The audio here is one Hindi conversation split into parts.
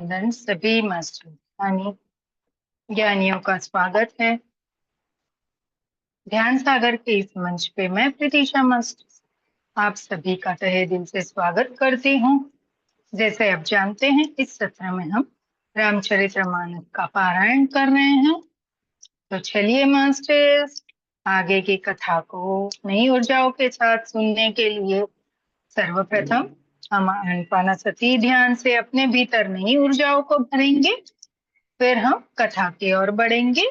वंदन सभी मास्टर ज्ञानियों का स्वागत है। ध्यान सागर के इस मंच पे मैं प्रतीक्षा मास्टर आप सभी का तहे दिल से स्वागत करती हूँ। जैसे आप जानते हैं, इस सत्र में हम रामचरितमानस का पारायण कर रहे हैं। तो चलिए मास्टर्स, आगे की कथा को नई ऊर्जाओं के साथ सुनने के लिए सर्वप्रथम हम आनापानसति ध्यान से अपने भीतर नई ऊर्जाओं को भरेंगे, फिर हम कथा की ओर बढ़ेंगे।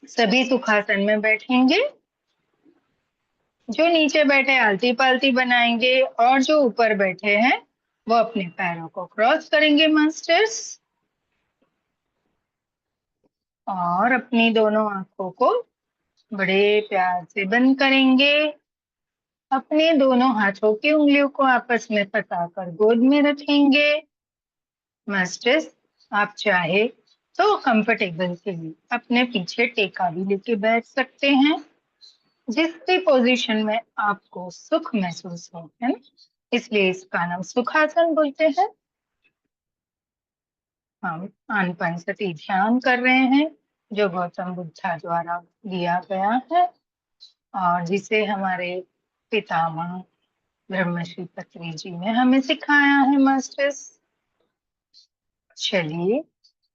सभी सुखासन में बैठेंगे। जो नीचे बैठे आलती पालती बनाएंगे और जो ऊपर बैठे हैं वो अपने पैरों को क्रॉस करेंगे मास्टर्स, और अपनी दोनों आंखों को बड़े प्यार से बंद करेंगे। अपने दोनों हाथों की उंगलियों को आपस में फंसाकर गोद में रखेंगे। मास्टर्स, आप चाहे तो कंफर्टेबल के लिए अपने पीछे टेका भी लेके बैठ सकते हैं, जिस भी पोजीशन में आपको सुख महसूस हो, है ना? इसलिए इसका नाम सुखासन बोलते हैं। हम आनापानसति ध्यान कर रहे हैं, जो गौतम बुद्धा द्वारा दिया गया है और जिसे हमारे पितामह ब्रह्मश्री पत्री जी ने हमें सिखाया है मास्टर्स। चलिए,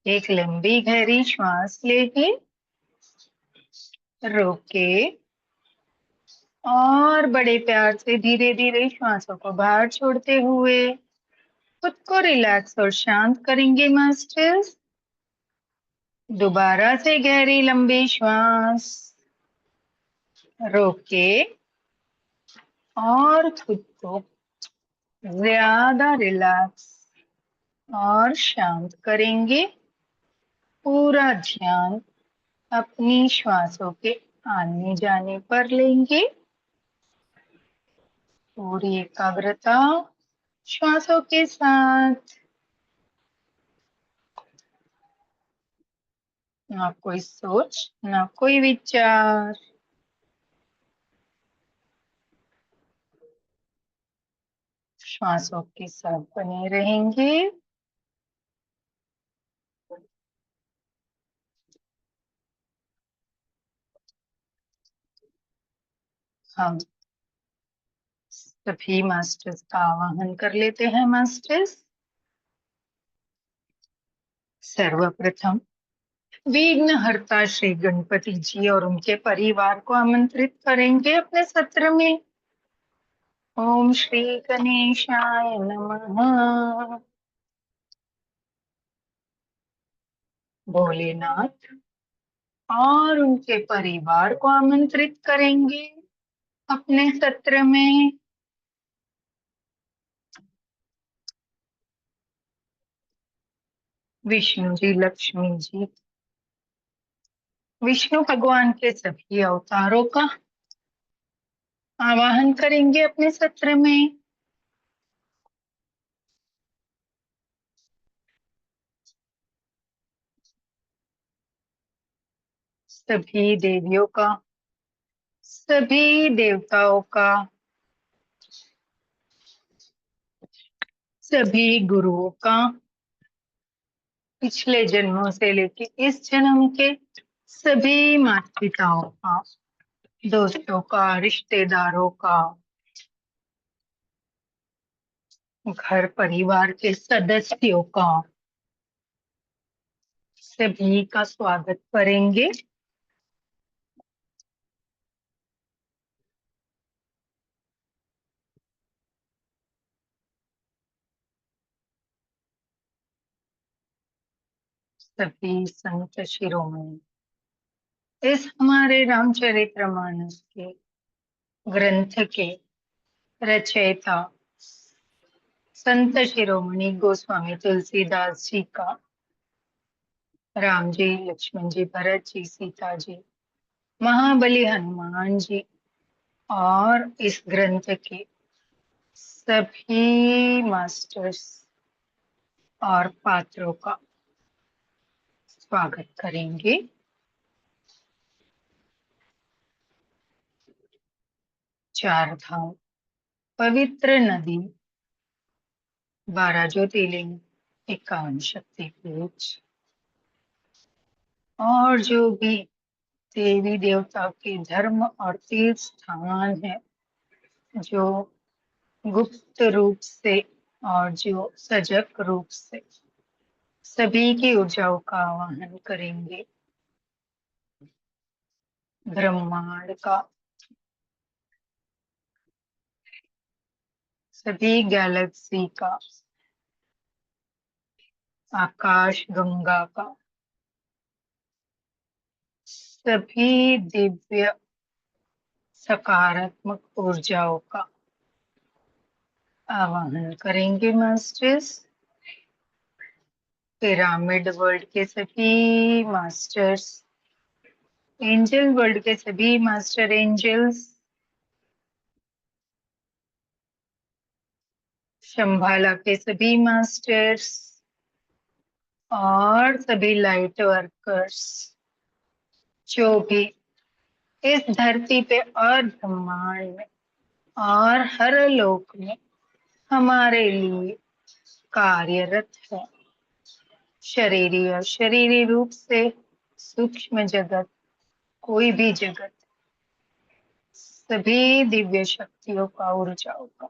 एक लंबी गहरी श्वास लेके, रोके और बड़े प्यार से धीरे धीरे श्वासों को बाहर छोड़ते हुए खुद को रिलैक्स और शांत करेंगे मास्टर्स। दोबारा से गहरी लंबी श्वास, रोके और खुद को ज्यादा रिलैक्स और शांत करेंगे। पूरा ध्यान अपनी श्वासों के आने जाने पर लेंगे। पूरी एकाग्रता श्वासों के साथ। ना कोई सोच, ना कोई विचार। श्वासों के साथ बने रहेंगे। हम सभी मास्टर्स का आवाहन कर लेते हैं मास्टर्स। सर्वप्रथम विघ्नहर्ता श्री गणपति जी और उनके परिवार को आमंत्रित करेंगे अपने सत्र में। ओम श्री गणेशाय नमः। भोलेनाथ और उनके परिवार को आमंत्रित करेंगे अपने सत्र में। विष्णु जी, लक्ष्मी जी, विष्णु भगवान के सभी अवतारों का आवाहन करेंगे अपने सत्र में। सभी देवियों का, सभी देवताओं का, सभी गुरुओं का, पिछले जन्मों से लेके इस जन्म के सभी माता पिताओं का, दोस्तों का, रिश्तेदारों का, घर परिवार के सदस्यों का, सभी का स्वागत करेंगे। सभी संत शिरोमणि इस हमारे रामचरितमानस के ग्रंथ के रचयिता संत शिरोमणि गोस्वामी तुलसीदास जी का, राम जी, लक्ष्मण जी, भरत जी, सीता जी, महाबली हनुमान जी और इस ग्रंथ के सभी मास्टर्स और पात्रों का स्वागत करेंगे। चार धाम, पवित्र नदी, 12 ज्योतिर्लिंग, एकांत शक्ति पीठ और जो भी देवी देवता के धर्म और तीर्थ स्थान है, जो गुप्त रूप से और जो सजग रूप से सभी की ऊर्जाओं का आवाहन करेंगे। ब्रह्मांड का, सभी गैलेक्सी का, आकाश गंगा का, सभी दिव्य सकारात्मक ऊर्जाओं का आवाहन करेंगे मास्टर्स। पिरामिड वर्ल्ड के सभी मास्टर्स, एंजल वर्ल्ड के सभी मास्टर एंजल्स, शंभाला के सभी मास्टर्स और सभी लाइट वर्कर्स जो भी इस धरती पे और ब्रह्मांड में और हर लोक में हमारे लिए कार्यरत है। शरीरी और शरीरी रूप से सूक्ष्म जगत, कोई भी जगत, सभी दिव्य शक्तियों का, ऊर्जाओं का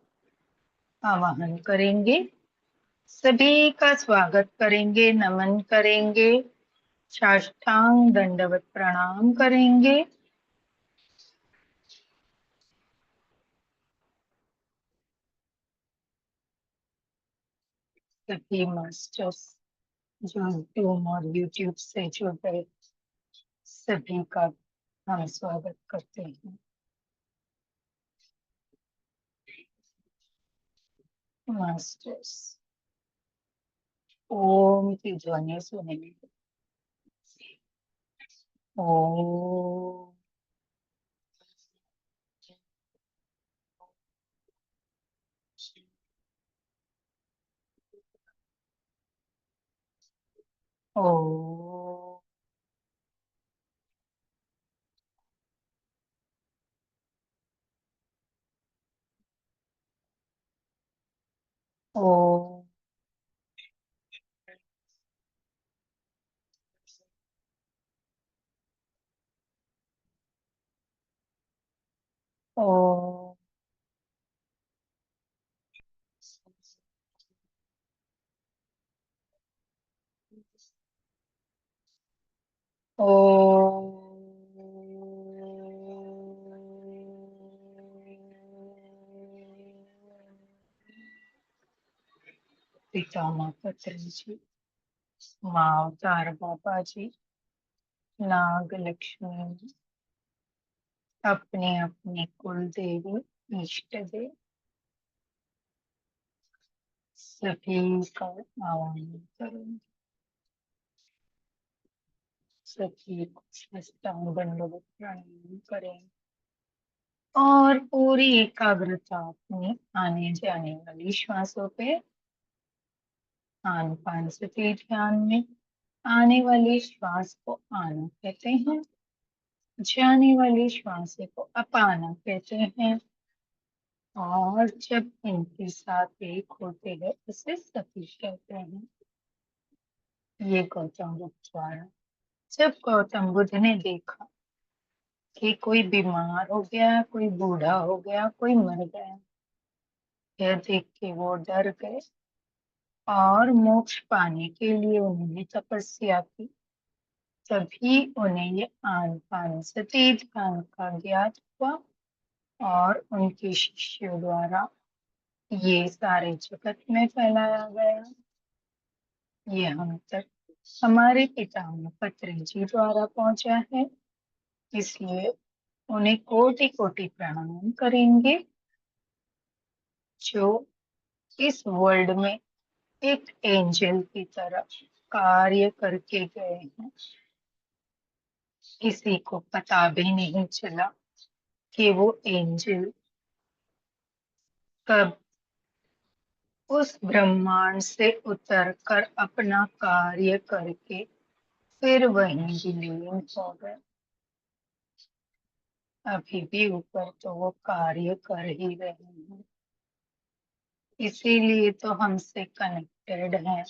आवाहन करेंगे। सभी का स्वागत करेंगे, नमन करेंगे, साष्टांग दंडवत प्रणाम करेंगे। सभी मास्टर्स जो जूम और यूट्यूब से जुड़ गए, सभी का हम स्वागत करते हैं। मास्टर्स ओम की ध्वनि सुनेंगे। ओम ओम ओम ओम ओम पिता माता जी, माँ अवतार बाबा जी, नाग लक्ष्मी, अपने अपने कुल देवी, इष्ट देव, सभी का आह्वान करें। सभी को साष्टांग दंडवत प्रणाम करें और पूरी एकाग्रता अपनी आने जाने वाली श्वासों पे, आन पान सती ध्यान में। आने वाली श्वास को आना कहते हैं, जाने वाली श्वास को अपाना कहते हैं और जब इनके साथ एक होते हैं उसे सती कहते हैं। ये गौतम बुद्ध द्वारा, जब गौतम बुद्ध ने देखा कि कोई बीमार हो गया, कोई बूढ़ा हो गया, कोई मर गया, यह देख के वो डर गए और मोक्ष पाने के लिए उन्होंने तपस्या की। तभी उन्हें ये आन पान सती ध्यान का ज्ञात हुआ और उनके शिष्यों द्वारा ये सारे जगत में फैलाया गया। ये हम तक हमारे पितामह पत्री जी द्वारा पहुंचा है, इसलिए उन्हें कोटि कोटि प्रणाम करेंगे जो इस वर्ल्ड में एक एंजल की तरह कार्य करके गए हैं। किसी को पता भी नहीं चला कि वो एंजल कब उस ब्रह्मांड से उतर कर अपना कार्य करके फिर वहीं विलीन हो गए। अभी भी ऊपर तो वो कार्य कर ही रहे हैं, इसीलिए तो हमसे कनेक्टेड हैं।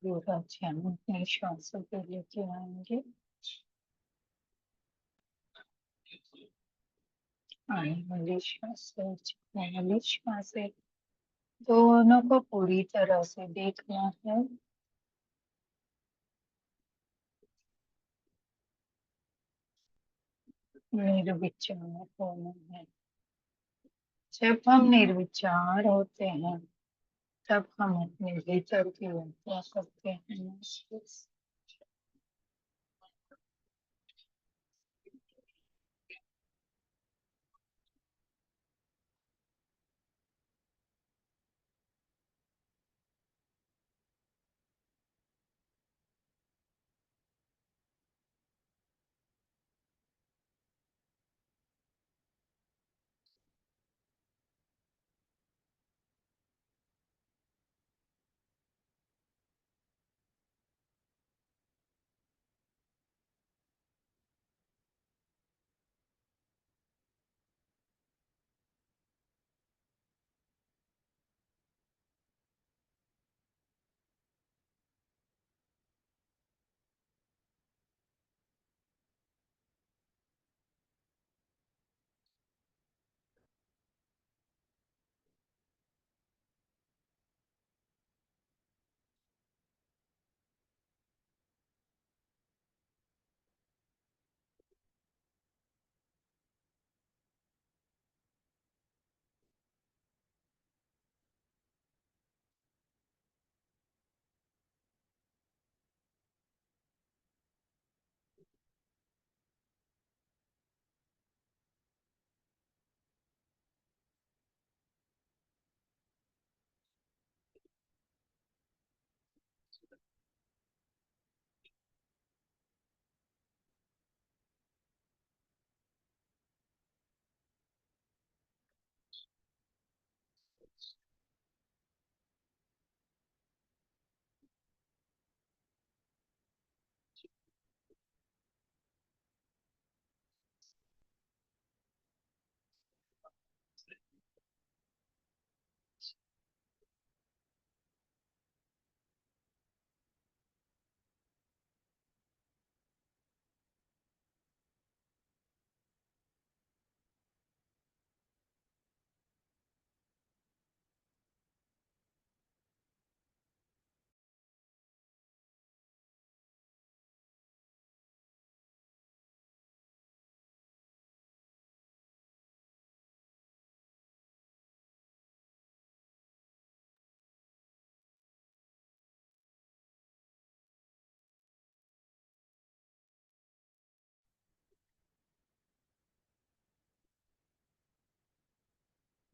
पूरा ध्यान अपने श्वासों पे लेके आएंगे। आने वाली श्वास है, जाने वाली श्वास है, दोनों को पूरी तरह से देखना है। निर्विचार होना है। जब हम निर्विचार होते हैं तब हम अपने भीतर की यात्रा करते हैं महसूस।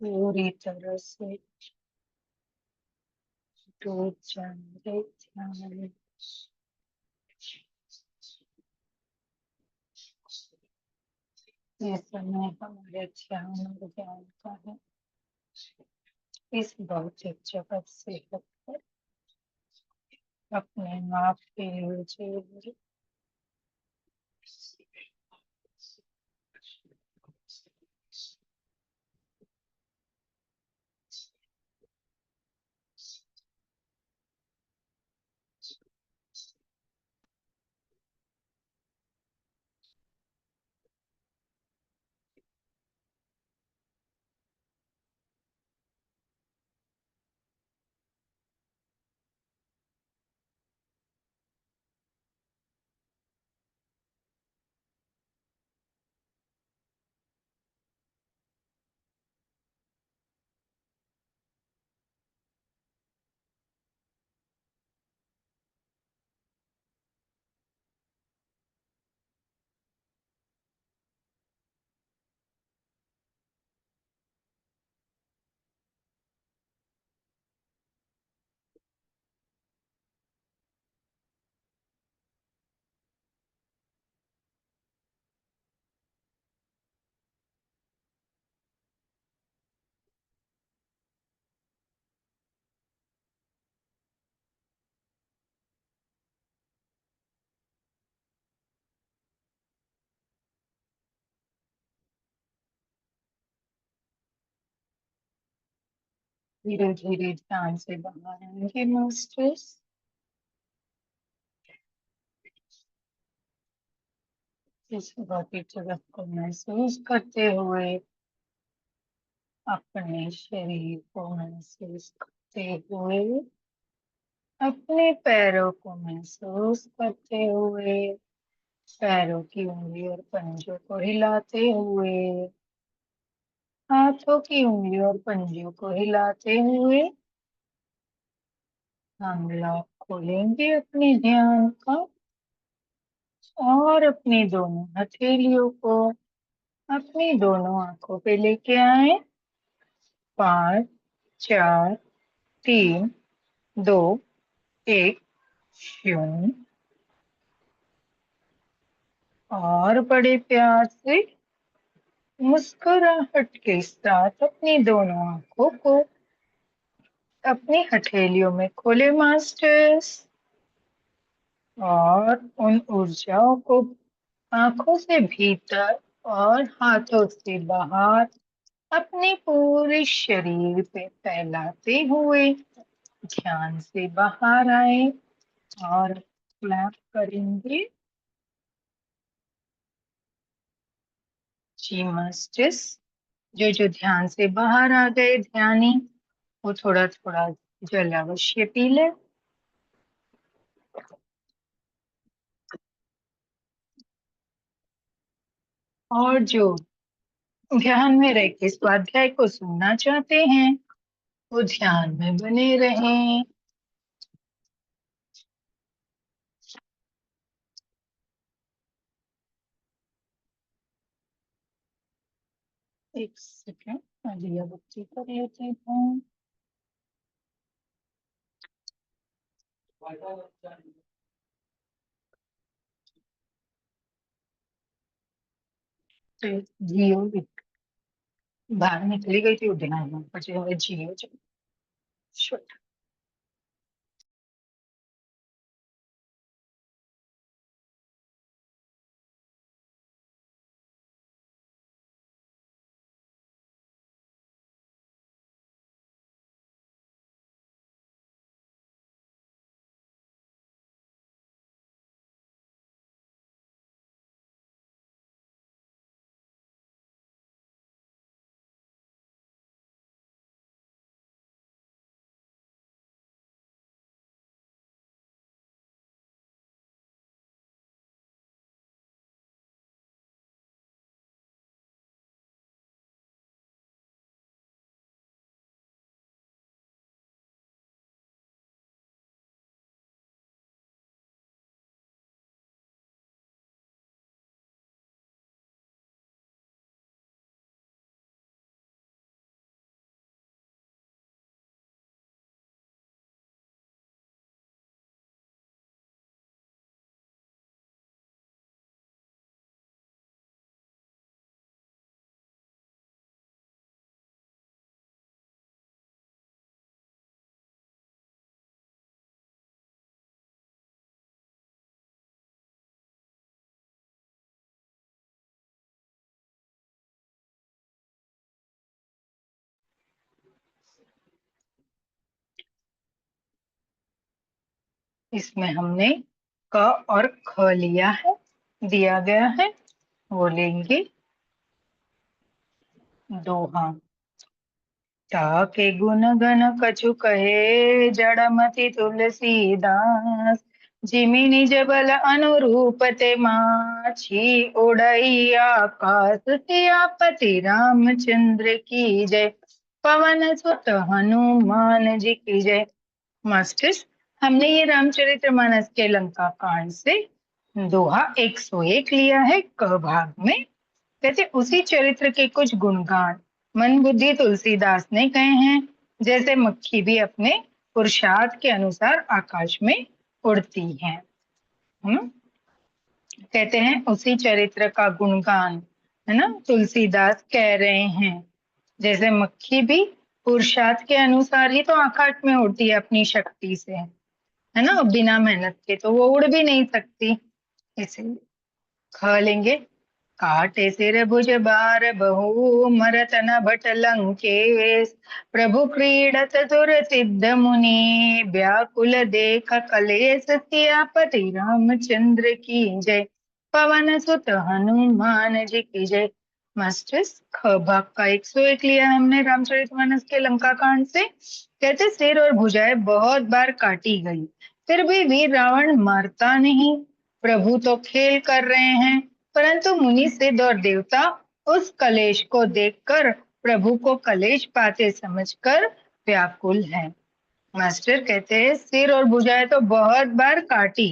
पूरी तरह से डूब जाएंगे ध्यान में। ये समय हमारे ध्यान और ज्ञान का है। इस भौतिक जगत से हटकर अपने आप के लिए जिएंगे। धीरे धीरे ध्यान से बाहर आएंगे मास्टर्स। इस भौतिक जगत को महसूस करते हुए, अपने शरीर को महसूस करते हुए, अपने पैरों को महसूस करते हुए, पैरों की उंगली और पंजों को हिलाते हुए, हाथों की उंगली और पंजों को हिलाते हुए, हम लॉक खोलेंगे अपने ध्यान का और अपनी दोनों हथेलियों को अपनी दोनों आंखों पे लेके आए। 5, 4, 3, 2, 1, 0। और बड़े प्यार से मुस्कुराहट के साथ अपनी दोनों आंखों को अपनी हथेलियों में खोले मास्टर्स, और उन ऊर्जाओं को आंखों से भीतर और हाथों से बाहर अपने पूरे शरीर पे फैलाते हुए ध्यान से बाहर आए और क्लैप करेंगे। जी मास्टर्स, जो जो ध्यान से बाहर आ गए ध्यानी, वो थोड़ा थोड़ा जल अवश्य पी ले। और जो ध्यान में रह के स्वाध्याय को सुनना चाहते हैं, वो ध्यान में बने रहें। एक सेकंड, मैं दिया बत्ती कर लेती हूँ। तो जियो बाहर निकली गई थी, वो ध्यान में बचे हुए जियो जो शुट। इसमें हमने क और ख लिया है, दिया गया है। वो लेंगे दोहा। ताके गुण गण कछु कहे, जड़मति तुलसीदास। जिमि निज बल अनुरूप ते माछी, उड़ई आकाश सियापति रामचंद्र की जय। पवन सुत हनुमान जी की जय। मास्टर्स, हमने ये रामचरितमानस के लंका कांड से दोहा 101 लिया है क भाग में। कहते उसी चरित्र के कुछ गुणगान मन बुद्धि तुलसीदास ने कहे हैं, जैसे मक्खी भी अपने पुरुषार्थ के अनुसार आकाश में उड़ती है। कहते हैं उसी चरित्र का गुणगान, है ना, तुलसीदास कह रहे हैं। जैसे मक्खी भी पुरुषार्थ के अनुसार ही तो आकाश में उड़ती है अपनी शक्ति से, है ना, बिना मेहनत के तो वो उड़ भी नहीं सकती। इसीलिए ख लेंगे। काटे सिर भुज बार बहु, मरत न भट लंकेश। प्रभु क्रीडत सुर सिद्ध मुनि, व्याकुल देख कलेश। सियापति रामचंद्र की जय। पवन सुत हनुमान जी की जय। मास्टर्स ख भाग का 101 लिया हमने रामचरितमानस के लंका कांड से। कहते सिर और भुजाएं बहुत बार काटी गई, फिर भी वीर रावण मरता नहीं। प्रभु तो खेल कर रहे हैं, परंतु मुनि सिद्ध और देवता उस कलेश को देखकर प्रभु को कलेश पाते समझकर व्याकुल है। मास्टर कहते हैं सिर और भुजाएं तो बहुत बार काटी,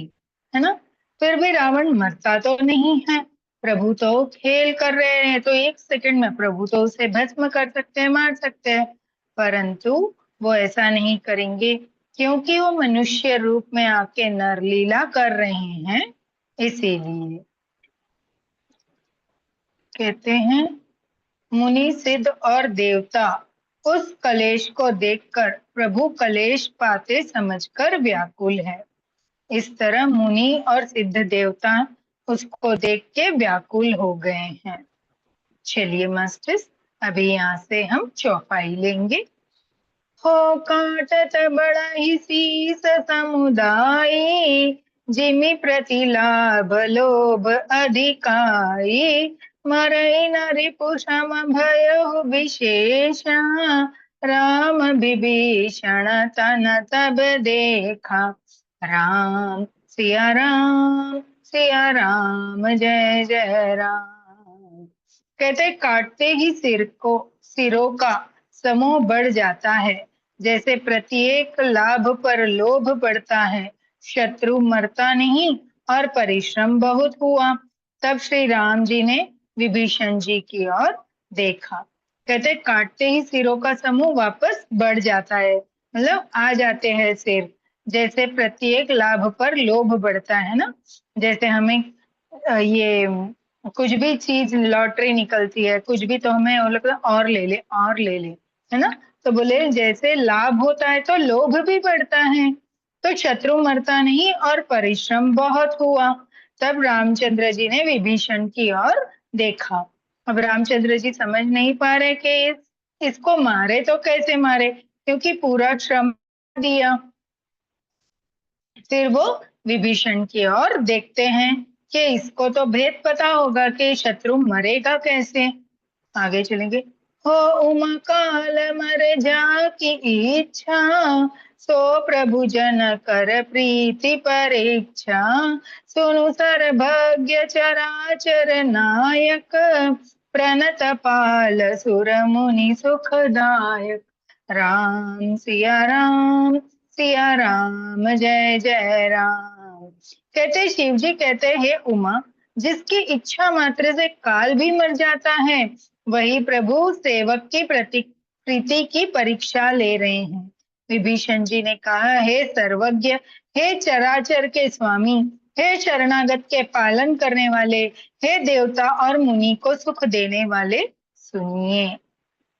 है ना, फिर भी रावण मरता तो नहीं है। प्रभु तो खेल कर रहे हैं, तो एक सेकंड में प्रभु तो उसे भस्म कर सकते हैं, मार सकते हैं, परंतु वो ऐसा नहीं करेंगे क्योंकि वो मनुष्य रूप में आके नरलीला कर रहे हैं। इसीलिए कहते हैं मुनि सिद्ध और देवता उस कलेश को देखकर प्रभु कलेश पाते समझकर व्याकुल है। इस तरह मुनि और सिद्ध देवता उसको देख के व्याकुल हो गए हैं। चलिए मास्टर्स, अभी यहाँ से हम चौपाई लेंगे। हो काटत बड़ा ही शीस समुदाय, जिमि प्रति लाभ लोभ अधिकाई, मरई न रिपुषम भयहु विशेष, राम विभीषण तन तब देखा। राम सिया राम, सिया राम जय जय राम। कहते काटते ही सिरों का समूह बढ़ जाता है, जैसे प्रत्येक लाभ पर लोभ बढ़ता है। शत्रु मरता नहीं और परिश्रम बहुत हुआ। तब श्री राम जी ने विभीषण जी की ओर देखा। कहते काटते ही सिरों का समूह वापस बढ़ जाता है, मतलब आ जाते हैं सिर, जैसे प्रत्येक लाभ पर लोभ बढ़ता है ना। जैसे हमें ये कुछ भी चीज लॉटरी निकलती है, कुछ भी, तो हमें वो लगता है और ले ले और ले ले, है ना। तो बोले जैसे लाभ होता है तो लोभ भी बढ़ता है। तो शत्रु मरता नहीं और परिश्रम बहुत हुआ। तब रामचंद्र जी ने विभीषण की ओर देखा। अब रामचंद्र जी समझ नहीं पा रहे कि इसको मारे तो कैसे मारे, क्योंकि पूरा श्रम दिया। फिर वो विभीषण की ओर देखते हैं कि इसको तो भेद पता होगा कि शत्रु मरेगा कैसे। आगे चलेंगे। हो उमा काल मर जा की इच्छा, सो प्रभु जन कर प्रीति परीक्षा, सुनु सर्वज्ञ चराचर नायक, प्रणत पाल सुर मुनि सुखदायक। राम सिया राम, सिया राम जय जय राम। कहते शिव जी कहते हैं उमा, जिसकी इच्छा मात्र से काल भी मर जाता है, वही प्रभु सेवक की प्रीति की परीक्षा ले रहे हैं। विभीषण जी ने कहा, हे सर्वज्ञ, हे चराचर के स्वामी, हे शरणागत के पालन करने वाले, हे देवता और मुनि को सुख देने वाले, सुनिए।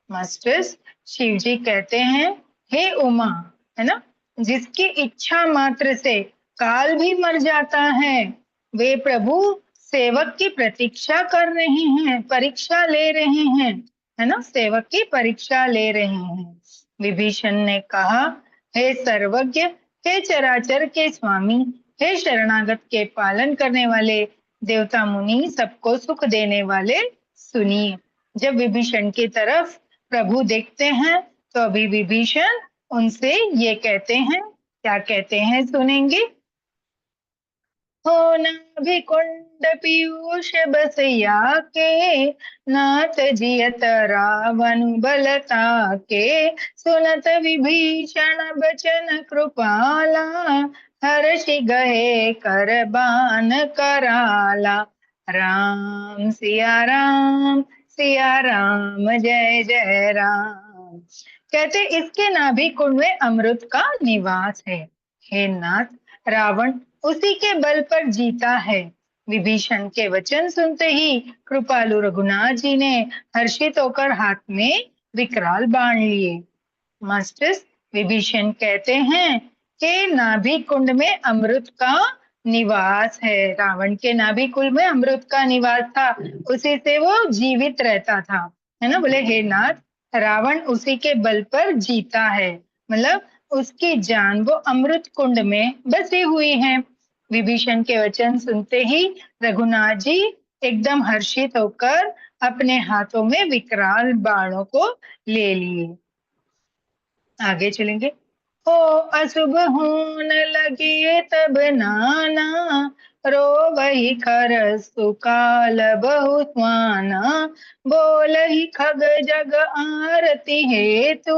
मास्टर्स शिव जी कहते हैं हे उमा, है ना, जिसकी इच्छा मात्र से काल भी मर जाता है, वे प्रभु सेवक की प्रतीक्षा कर रहे हैं, परीक्षा ले रहे हैं, है ना, सेवक की परीक्षा ले रहे हैं। विभीषण ने कहा, हे सर्वज्ञ, हे चराचर के स्वामी, हे शरणागत के पालन करने वाले, देवता मुनि सबको सुख देने वाले, सुनिए। जब विभीषण की तरफ प्रभु देखते हैं तो अभी विभीषण उनसे ये कहते हैं, क्या कहते हैं सुनेंगे। हो नाभि कुंड पीयूष बसया के, नाथ जियत रावण बलता के, सुनत विभीषण बचन कृपाला, हर्षि गए कर बान कराला। राम सिया राम, सिया राम जय जय राम। कहते इसके नाभि कुंड में अमृत का निवास है। हे नाथ, रावण उसी के बल पर जीता है। विभीषण के वचन सुनते ही कृपालु रघुनाथ जी ने हर्षित होकर हाथ में विकराल बाण लिए। मास्टर्स विभीषण कहते हैं कि नाभि कुंड में अमृत का निवास है। रावण के नाभि कुंड में अमृत का निवास था, उसी से वो जीवित रहता था, है ना। बोले हे नाथ, रावण उसी के बल पर जीता है, मतलब उसकी जान वो अमृत कुंड में बसी हुई है। विभीषण के वचन सुनते ही रघुनाथ जी एकदम हर्षित होकर अपने हाथों में विकराल बाणों को ले लिए। आगे चलेंगे। हो अशुभ होन लगे तब नाना, रोवहि खरसु काल बहु स्वाना, बोलहि खग जग आरती हेतु,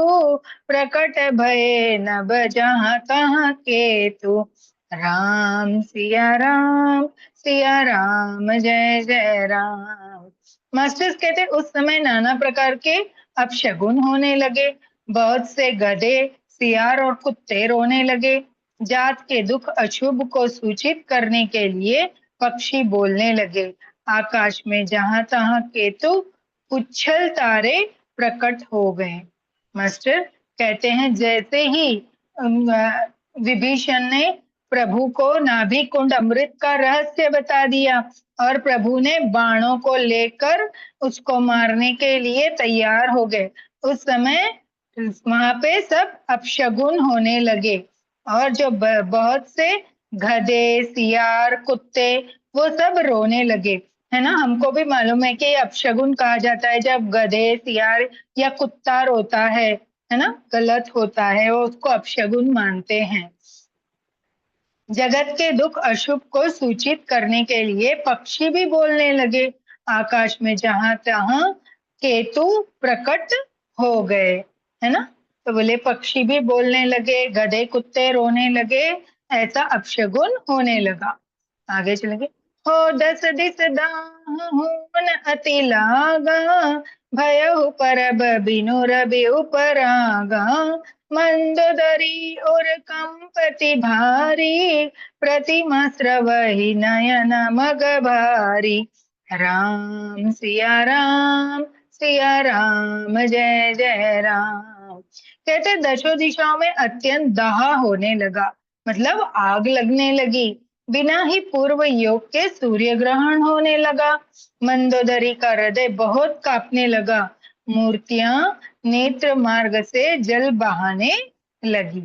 प्रकट भय नभ जहाँ तहाँ केतु। राम सिया राम जय जय राम। मास्टर्स कहते उस समय नाना प्रकार के अपशगुन होने लगे। बहुत से गधे, सियार और कुत्ते रोने लगे। जात के दुख अशुभ को सूचित करने के लिए पक्षी बोलने लगे। आकाश में जहां तहां केतु, उच्छल तारे प्रकट हो गए। मास्टर कहते हैं जैसे ही विभीषण ने प्रभु को नाभि कुंड अमृत का रहस्य बता दिया और प्रभु ने बाणों को लेकर उसको मारने के लिए तैयार हो गए, उस समय वहां पे सब अपशगुन होने लगे और जो बहुत से गधे, सियार, कुत्ते वो सब रोने लगे। है ना, हमको भी मालूम है कि अपशगुन कहा जाता है जब गधे, सियार या कुत्ता रोता है ना, गलत होता है, वो उसको अपशगुन मानते हैं। जगत के दुख अशुभ को सूचित करने के लिए पक्षी भी बोलने लगे। आकाश में जहां तहां केतु प्रकट हो गए। है ना, तो बोले पक्षी भी बोलने लगे, गधे कुत्ते रोने लगे, ऐसा अपशगुन होने लगा। आगे चलेंगे। हो दस दिस दाहुन अति लागा, भयहु परब बिनु रबि उपरागा, मंदोदरी और कंपति भारी, प्रतिमा स्रवहि नयन मग भारी। राम सिया राम जय जय राम। कहते दशों दिशाओं में अत्यंत दाह होने लगा, मतलब आग लगने लगी। बिना ही पूर्व योग के सूर्य ग्रहण होने लगा। मंदोदरी का हृदय बहुत कांपने लगा। मूर्तियां नेत्र मार्ग से जल बहाने लगी।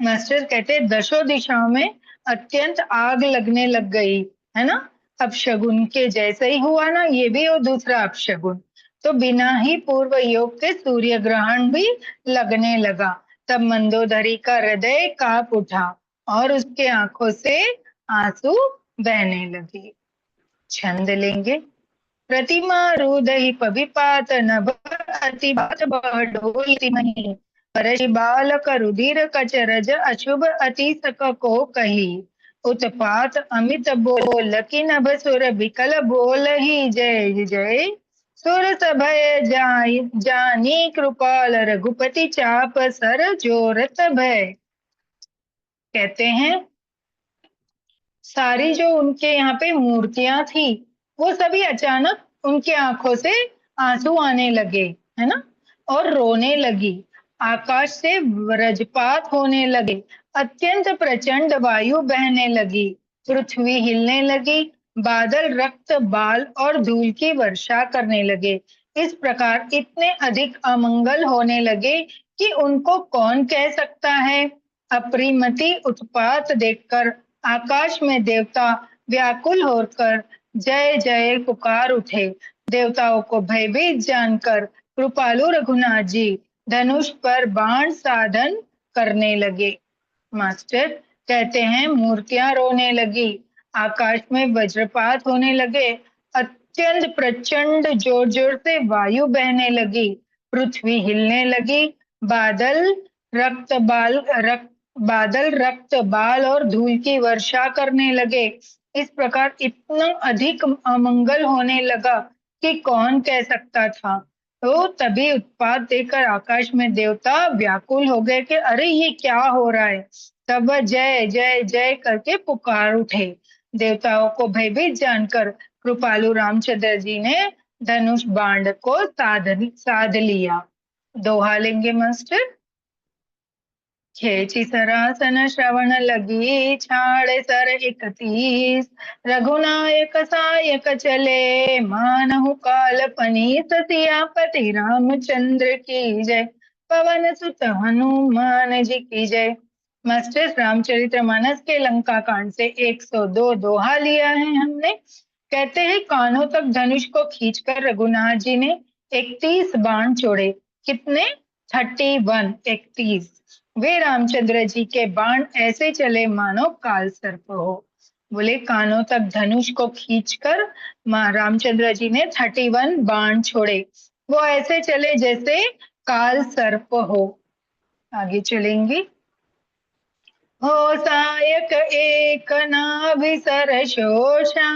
मास्टर कहते दशों दिशाओं में अत्यंत आग लगने लग गई। है ना, अपशगुन के जैसे ही हुआ ना, ये भी और दूसरा अपशगुन। तो बिना ही पूर्व योग के सूर्य ग्रहण भी लगने लगा। तब मंदोदरी का हृदय कांप उठा और उसके आंखों से आंसू बहने लगे। छंद लेंगे। प्रतिमा रुदहि पविपात नभ, अति बात बहडोलति मही, परशि बालक रुधिर कचरज, अशुभ अति सक को कही। उत्पात अमित बोल कि नभ सुर बिकल बोल ही जय जय, सुर सभय जानी कृपाल रघुपति चाप सर जोरत भय। कहते हैं सारी जो उनके यहाँ पे मूर्तियां थी वो सभी अचानक उनके आंखों से आंसू आने लगे। है ना, और रोने लगी। आकाश से वज्रपात होने लगे। अत्यंत प्रचंड वायु बहने लगी। पृथ्वी हिलने लगी। बादल रक्त, बाल और धूल की वर्षा करने लगे। इस प्रकार इतने अधिक अमंगल होने लगे कि उनको कौन कह सकता है। अपरिमति उत्पात देखकर आकाश में देवता व्याकुल होकर जय जय पुकार उठे। देवताओं को भयभीत जानकर कृपालु रघुनाथ जी धनुष पर बाण साधन करने लगे। मास्टर कहते हैं मूर्तियां रोने लगी, आकाश में वज्रपात होने लगे, अत्यंत प्रचंड जोर जोर से वायु बहने लगी, पृथ्वी हिलने लगी, बादल रक्त बाल और धूल की वर्षा करने लगे। इस प्रकार इतना अधिक अमंगल होने लगा कि कौन कह सकता था। तो तभी उत्पात देखकर आकाश में देवता व्याकुल हो गए कि अरे ये क्या हो रहा है। तब वह जय जय जय करके पुकार उठे। देवताओं को भयभीत जानकर कृपालु रामचंद्र जी ने धनुष बाण को साध लिया। दोहा लेंगे मास्टर। खेची सरासन श्रवण लगी, छाड़े सर 31, रघुनायक सायक चले, मानहु काल पनीत, सियापति रामचंद्र की जय, पवन सुत हनुमान जी की जय। मास्टर्स रामचरितमानस के लंका कांड से 102 दोहा लिया है हमने। कहते हैं कानों तक धनुष को खींचकर रघुनाथ जी ने 31 बाण छोड़े। कितने? 31, 31। वे रामचंद्र जी के बाण ऐसे चले मानो काल सर्प हो। बोले कानों तक धनुष को खींचकर रामचंद्र जी ने 31 बाण छोड़े। वो ऐसे चले जैसे काल सर्प हो। आगे चलेंगे। हो सायक एक नाभिसर शोषा,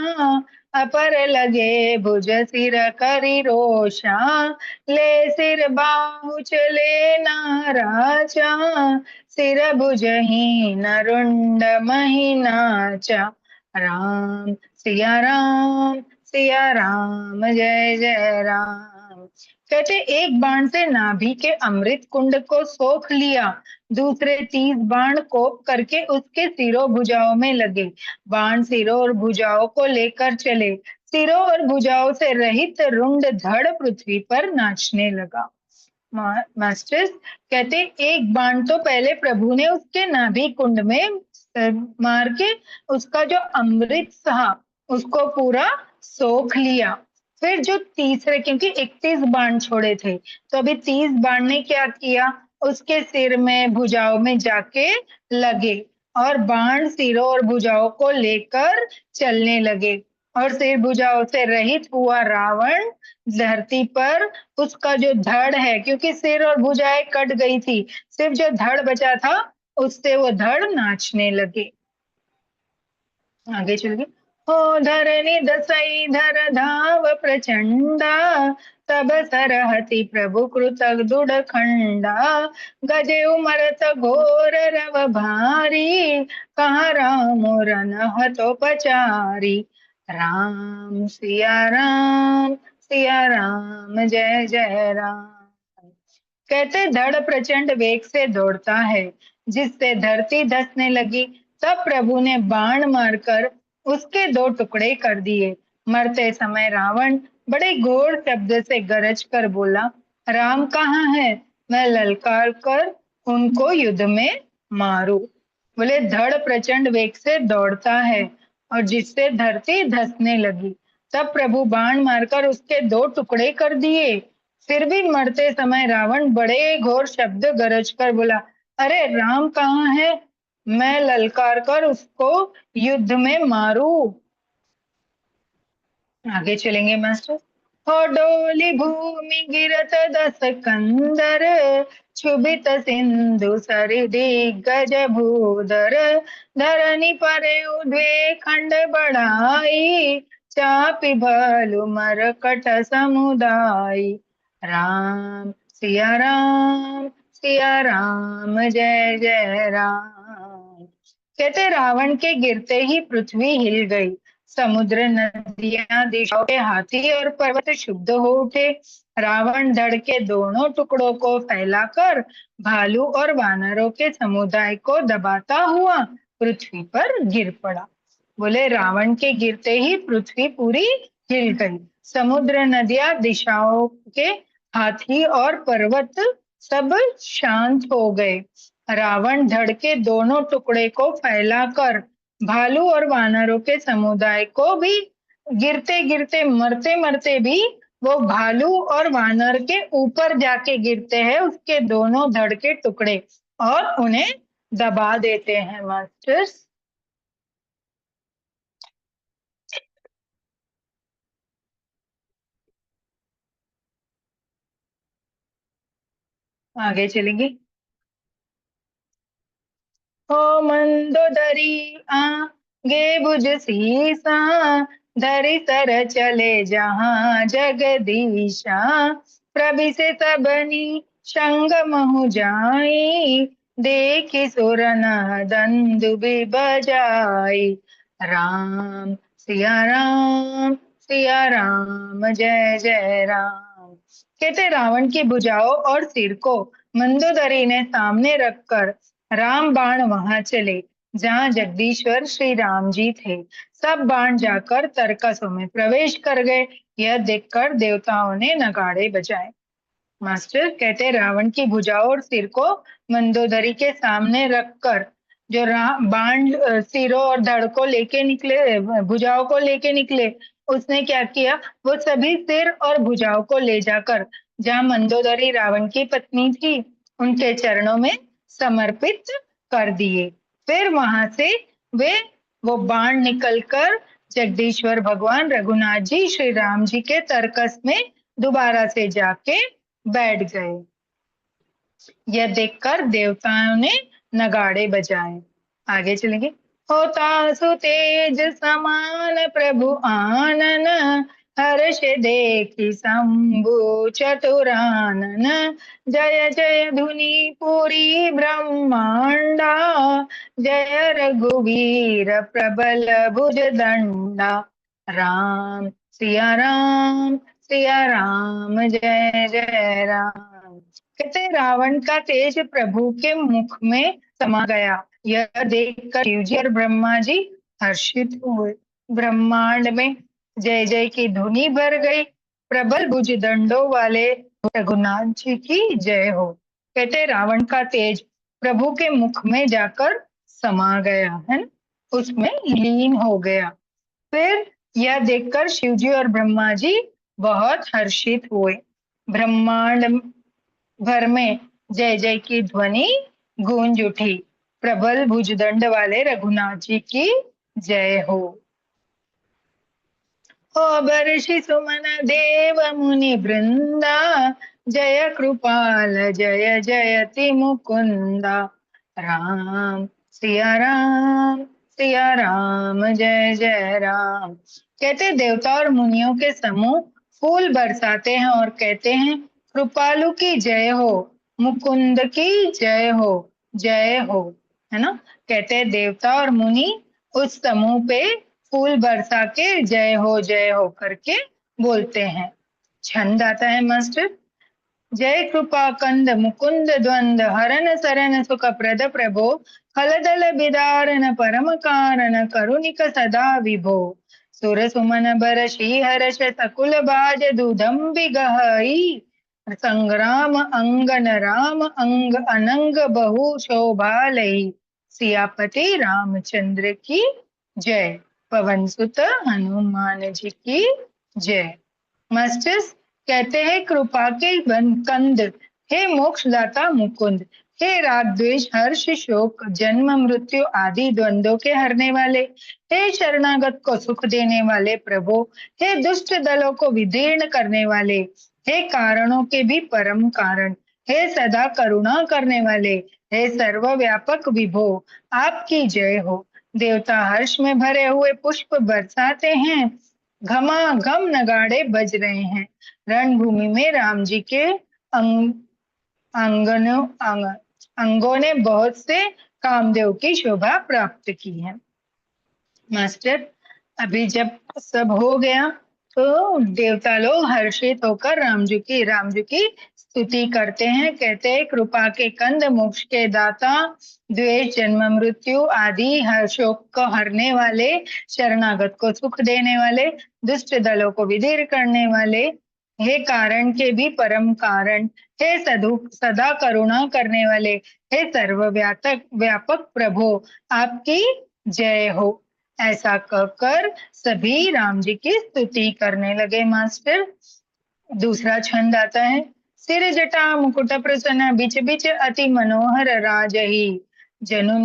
अपर लगे भुज सिर करि रोषा। ले सिर बाहु चले नाराचा, सिर भुजहीन रुंड मही नाचा। राम सिया राम, सिया राम, जय जय राम। कहते एक बाण से नाभि के अमृत कुंड को सोख लिया, दूसरे 30 बाण कोप करके उसके सिरों भुजाओं में लगे। बाण सिरों और भुजाओं को लेकर चले। सिरों और भुजाओं से रहित रुंड धड़ पृथ्वी पर नाचने लगा। मास्टर्स कहते एक बाण तो पहले प्रभु ने उसके नाभि कुंड में मार के उसका जो अमृत था उसको पूरा सोख लिया। फिर जो तीसरे, क्योंकि 31 बाण छोड़े थे, तो अभी 30 बाण ने क्या किया, उसके सिर में भुजाओं में जाके लगे और बाण सिरों और भुजाओं को लेकर चलने लगे। और सिर भुजाओं से रहित हुआ रावण धरती पर उसका जो धड़ है, क्योंकि सिर और भुजाएं कट गई थी, सिर्फ जो धड़ बचा था उससे वो धड़ नाचने लगे। आगे चलिए। हो धरनी दसई धर धाव प्रचंडा, तब सरहति प्रभु कृतक दुड खंडा। गजे उमरत घोर रव भारी, कहा राम रन हतो पचारी। राम सिया राम, सिया राम, जय जय राम। कहते धड़ प्रचंड वेग से दौड़ता है, जिससे धरती धसने लगी। तब प्रभु ने बाण मारकर उसके 2 टुकड़े कर दिए। मरते समय रावण बड़े घोर शब्द से गरज कर बोला, राम कहाँ है, मैं ललकार कर उनको युद्ध में मारूं। बोले धड़ प्रचंड वेग से दौड़ता है और जिससे धरती धसने लगी। तब प्रभु बाण मारकर उसके 2 टुकड़े कर दिए। फिर भी मरते समय रावण बड़े घोर शब्द गरज कर बोला, अरे राम कहाँ है, मैं ललकार कर उसको युद्ध में मारूं। आगे चलेंगे मास्टर। हो डोली भूमि गिरत 10 कंदर, क्षुभित सिंधु सरि दिग्गज भूधर। धरनी परे उद्वे खंड बढ़ाई, चापि भलु मरकट समुदाय। राम सिया राम, सिया राम, जय जय राम। कहते रावण के गिरते ही पृथ्वी हिल गई, समुद्र नदियां दिशाओं के हाथी और पर्वत शुद्ध हो उठे। रावण धड़ के दोनों टुकड़ों को फैलाकर भालू और वानरों के समुदाय को दबाता हुआ पृथ्वी पर गिर पड़ा। बोले रावण के गिरते ही पृथ्वी पूरी हिल गई, समुद्र नदियां दिशाओं के हाथी और पर्वत सब शांत हो गए। रावण धड़ के दोनों टुकड़े को फैलाकर भालू और वानरों के समुदाय को भी गिरते गिरते मरते मरते भी वो भालू और वानर के ऊपर जाके गिरते हैं, उसके दोनों धड़ के टुकड़े, और उन्हें दबा देते हैं मास्टर्स। आगे चलेंगे। हो मंदोदरी आगे भुज सीसा, धरि सर चले जहाँ जगदीशा। प्रभि से सबनी संग महु जाई, देखि सुर दंदु भी बजाई। राम सिया राम, सिया राम, जय जय राम। कहते रावण की भुजाओं और सिर को मंदोदरी ने सामने रखकर राम बाण वहां चले जहां जगदीश्वर श्री राम जी थे। सब बाण जाकर तरकसों में प्रवेश कर गए। यह देखकर देवताओं ने नगाड़े बजाए। मास्टर कहते रावण की भुजाओं और सिर को मंदोदरी के सामने रखकर जो बाण सिरों और धड़ को लेके निकले, भुजाओं को लेके निकले, उसने क्या किया, वो सभी सिर और भुजाओं को ले जाकर जहाँ मंदोदरी रावण की पत्नी थी उनके चरणों में समर्पित कर दिए। फिर वहां से वे वो बाण निकलकर जगदीश्वर भगवान रघुनाथ जी श्री राम जी के तरकस में दोबारा से जाके बैठ गए। यह देखकर देवताओं ने नगाड़े बजाए। आगे चलेंगे। होता सुतेज समान प्रभु आनन, हर्ष देखी शंभु चतुरानन, जय जय धुनि पूरी ब्रह्मांडा, जय रघुवीर प्रबल भुज दंडा, राम सिया राम सिया राम, जय जय राम। कहते रावण का तेज प्रभु के मुख में समा गया। यह देखकर शिव जी और ब्रह्मा जी हर्षित हुए। ब्रह्मांड में जय जय की धुनी भर गई। प्रबल भुज दंडों वाले रघुनाथ जी की जय हो। कहते रावण का तेज प्रभु के मुख में जाकर समा गया है ना, उसमें लीन हो गया। फिर यह देखकर शिव जी और ब्रह्मा जी बहुत हर्षित हुए। ब्रह्मांड भर में जय जय की ध्वनि गूंज उठी। प्रबल भुजदंड वाले रघुनाथ जी की जय हो। बर्षि सुमन देव मुनि वृंदा, जय कृपाल जय जयति मुकुंदा, राम सिया राम, जय जय राम। कहते देवता और मुनियों के समूह फूल बरसाते हैं और कहते हैं कृपालु की जय हो, मुकुंद की जय हो, है ना। कहते देवता और मुनि उस समूह पे फूल बरसा के जय हो करके बोलते हैं। छंद आता है मास्टर। जय कृपा कंद मुकुंद द्वंद, हरन सरन सुख प्रद प्रभो, खलदल बिदारन परम कारण, करुणिक सदा विभो, सुर सुमन बरषि हर्ष सकुल बाज दूधम बिगहई, संग्राम अंगन राम अंग अनंग बहु शोभा लई, सियापति रामचंद्र की जय, पवन सुत हनुमान जी की जय। मास्टर्स कहते हैं कृपा के कंद, हे मोक्षदाता मुकुंद, हे राग द्वेष हर्ष शोक जन्म मृत्यु आदि द्वंद्वों के हरने वाले, हे शरणागत को सुख देने वाले प्रभु, हे दुष्ट दलों को विदीर्ण करने वाले, हे कारणों के भी परम कारण, हे सदा करुणा करने वाले, हे सर्वव्यापक विभो, आपकी जय हो। देवता हर्ष में भरे हुए पुष्प बरसाते हैं। घमाघम नगाड़े बज रहे हैं। रणभूमि में राम जी के अंगों ने बहुत से कामदेव की शोभा प्राप्त की है। मास्टर अभी जब सब हो गया तो देवता लोग हर्षित होकर राम जी की स्तुति करते हैं। कहते हैं कृपा के कंद, मोक्ष के दाता, द्वेष जन्म मृत्यु आदि शोक को हरने वाले, शरणागत को सुख देने वाले, दुष्ट दलों को विदीर्ण करने वाले, हे कारण के भी परम कारण, हे सदा करुणा करने वाले, हे व्यापक प्रभु, आपकी जय हो। ऐसा कहकर सभी राम जी की स्तुति करने लगे। मास्टर दूसरा छंद आता है। सिर जटा मुकुट प्रसन्न, बिच बिच अति मनोहर राजही, जनु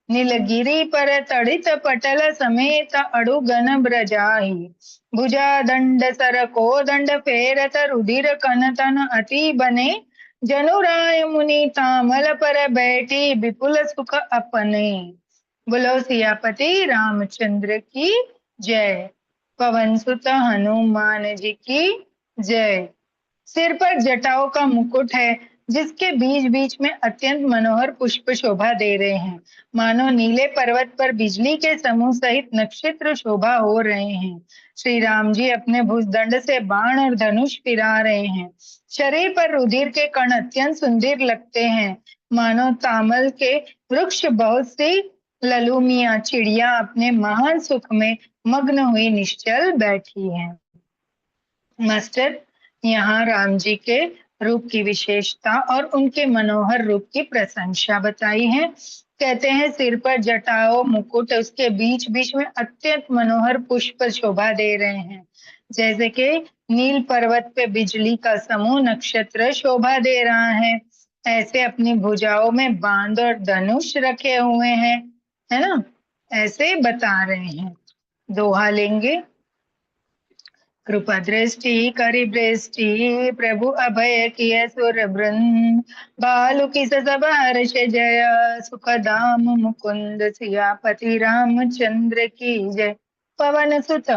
नीलगिरी पर तड़ित पटल समेत अड़ुगन ब्रजाही, भुजा दंड सर को दंड फेरत रुधिर कन तन अति बने, जनु राय मुनि तामल पर बैठी विपुल सुख अपने। बोलो सियापति रामचंद्र की जय, पवन सुत हनुमान जी की जय। सिर पर जटाओं का मुकुट है जिसके बीच बीच में अत्यंत मनोहर पुष्प शोभा दे रहे हैं, मानो नीले पर्वत पर बिजली के समूह सहित नक्षत्र शोभा हो रहे हैं। श्री राम जी अपने भुजदंड से बाण और धनुष फिरा रहे हैं। शरीर पर रुधिर के कण अत्यंत सुंदर लगते हैं, मानो तामल के वृक्ष बहुत सी ललूमिया चिड़िया अपने महान सुख में मग्न हुई निश्चल बैठी हैं। मास्टर यहाँ राम जी के रूप की विशेषता और उनके मनोहर रूप की प्रशंसा बताई है। कहते हैं सिर पर जटाओं मुकुट, उसके बीच बीच में अत्यंत मनोहर पुष्प शोभा दे रहे हैं, जैसे कि नील पर्वत पे बिजली का समूह नक्षत्र शोभा दे रहा है। ऐसे अपनी भुजाओं में बांध और धनुष रखे हुए हैं, है ना, ऐसे बता रहे हैं। दोहा लेंगे। कृपा दृष्टि करि दृष्टि, प्रभु अभय किय सुर वृंद, बालु की सब हर्ष जय, सुख धाम मुकुंद सियापति रामचंद्र की जय, पवन सुत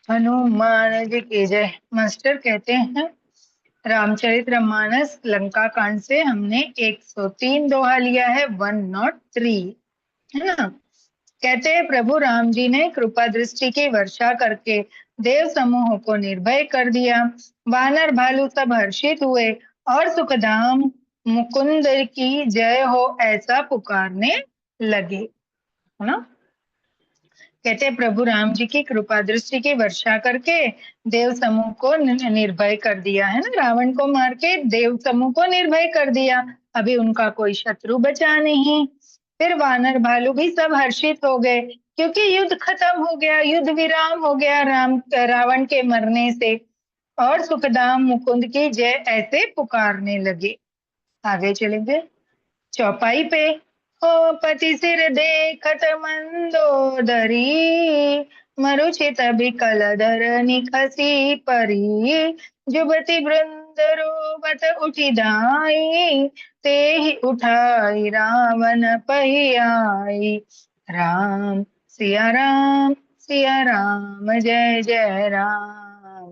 हनुमान जी की जय। मास्टर कहते हैं रामचरितमानस लंका कांड से हमने 103 दोहा लिया है, 103, है ना। कहते हैं प्रभु राम जी ने कृपा दृष्टि की वर्षा करके देव समूह को निर्भय कर दिया। वानर भालू सब हर्षित हुए और सुखधाम मुकुंद की जय हो ऐसा पुकारने लगे, है ना। कहते प्रभु राम जी की कृपा दृष्टि की वर्षा करके देव समूह को निर्भय कर दिया, है ना। रावण को मार के देव समूह को निर्भय कर दिया, अभी उनका कोई शत्रु बचा नहीं। फिर वानर भालू भी सब हर्षित हो गए क्योंकि युद्ध खत्म हो गया, युद्ध विराम हो गया रावण के मरने से, और सुखदाम मुकुंद की जय ऐसे पुकारने लगे। आगे चलेंगे चौपाई पे। ओ पति सिर देखत मंदोदरी, मरुचित बिकल धर निखसी परी, जुबति वृंद रोबत उठी धाई, ते ही उठाई रावण पहियाई। राम सिया राम सिया राम जय जय राम।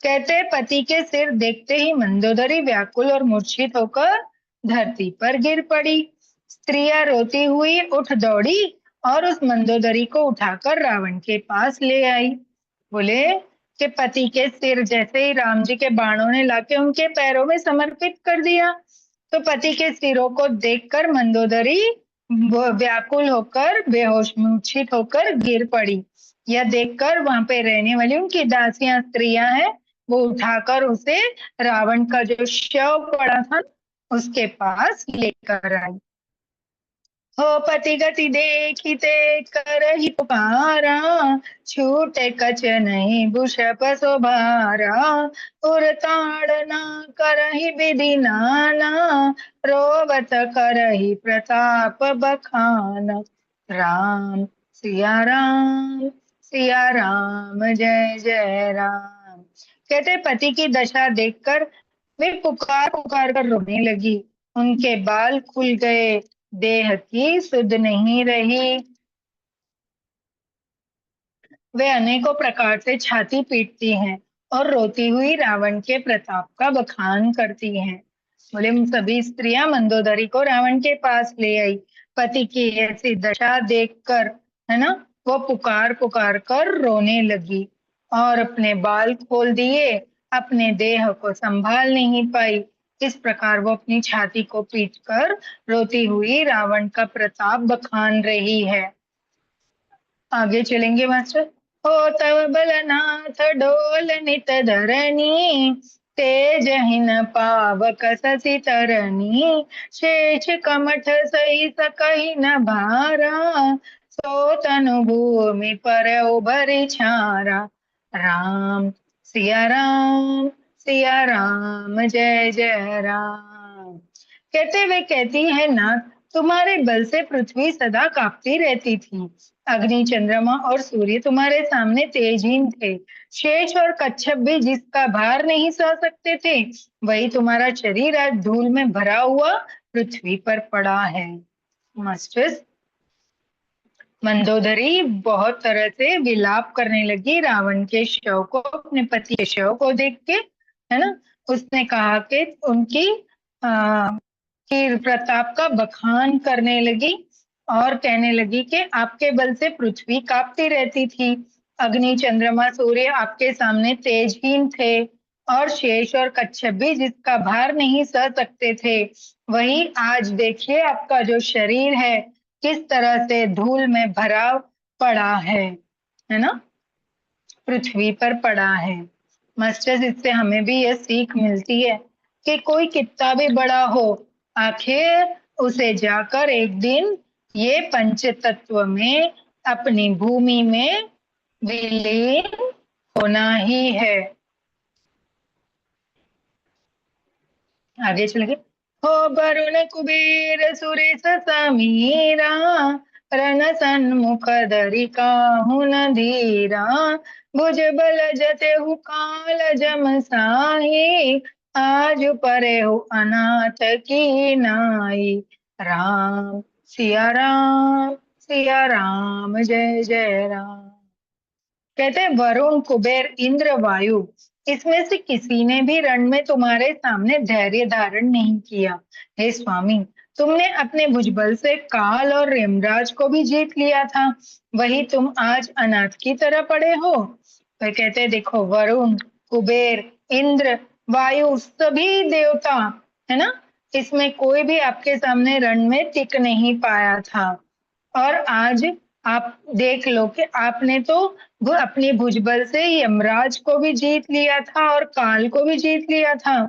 कहते पति के सिर देखते ही मंदोदरी व्याकुल और मूर्छित होकर धरती पर गिर पड़ी। स्त्रियां रोती हुई उठ दौड़ी और उस मंदोदरी को उठाकर रावण के पास ले आई। बोले कि पति के सिर जैसे ही राम जी के बाणों ने लाके उनके पैरों में समर्पित कर दिया, तो पति के सिरों को देखकर मंदोदरी व्याकुल होकर बेहोश मूर्छित होकर गिर पड़ी। यह देखकर वहां पे रहने वाली उनकी दासियां स्त्रियां हैं, वो उठाकर उसे रावण का जो शव पड़ा था उसके पास लेकर आई। हो पति गति देखिते करहि पुकारा, छूटे कछ नहीं बुषप शोभारा, उर ताड़ना करहि विधि नाना, रोवत करहि प्रताप बखाना। राम सिया राम जय जय राम। कहते पति की दशा देखकर वे पुकार पुकार कर रोने लगी। उनके बाल खुल गए, देह की सुध नहीं रही। वे अनेकों प्रकार से छाती पीटती हैं और रोती हुई रावण के प्रताप का बखान करती हैं। बोले सभी स्त्रियां मंदोदरी को रावण के पास ले आई। पति की ऐसी दशा देखकर, है ना, वो पुकार पुकार कर रोने लगी और अपने बाल खोल दिए, अपने देह को संभाल नहीं पाई। इस प्रकार वो अपनी छाती को पीटकर रोती हुई रावण का प्रताप बखान रही है। आगे चलेंगे मास्टर। हो तव बलनाथ डोल नित धरनी, तेज हिन पावक शशि तरनी, शेष कमठ सही सकहि न भारा, सो तनु भूमि पर उभरि छारा। राम सिया राम जय जय राम। कहते वे कहती है नाथ, तुम्हारे बल से पृथ्वी सदा कांपती रहती थी, अग्नि चंद्रमा और सूर्य तुम्हारे सामने तेजहीन थे, शेष और कच्छप भी जिसका भार नहीं सह सकते थे, वही तुम्हारा शरीर आज धूल में भरा हुआ पृथ्वी पर पड़ा है। मास्टर्स, मंदोदरी बहुत तरह से विलाप करने लगी रावण के शव को, अपने पति के शव को देख के, है ना। उसने कहा कि उनकी की प्रताप का बखान करने लगी और कहने लगी कि आपके बल से पृथ्वी कांपती रहती थी, अग्नि चंद्रमा सूर्य आपके सामने तेजहीन थे, और शेष और कच्छप भी जिसका भार नहीं सह सकते थे, वही आज देखिए आपका जो शरीर है किस तरह से धूल में भरा पड़ा है ना, पृथ्वी पर पड़ा है। मास्टर्स, इससे हमें भी यह सीख मिलती है कि कोई कितना भी बड़ा हो, आखिर उसे जाकर एक दिन ये पंच तत्व में, अपनी भूमि में विलीन होना ही है। आगे चलेंगे। हो वरुण कुबेर सुरेश समीरा, रण सन्मुख धरि काहू न धीरा, भुज बल जतेहु काल जम साही, आज परे हो अनाथ की नाई। राम सिया राम, सिया राम, जय जय राम। कहते हैं वरुण कुबेर इंद्र वायु, इसमें से किसी ने भी रण में तुम्हारे सामने धैर्य धारण नहीं किया। हे स्वामी, तुमने अपने भुजबल से काल और यमराज को भी जीत लिया था, वही तुम आज अनाथ की तरह पड़े हो। वह कहते हैं देखो, वरुण कुबेर इंद्र वायु सभी देवता, है ना, इसमें कोई भी आपके सामने रण में टिक नहीं पाया था। और आज आप देख लो कि आपने तो वो अपनी भुजबल से यमराज को भी जीत लिया था और काल को भी जीत लिया था,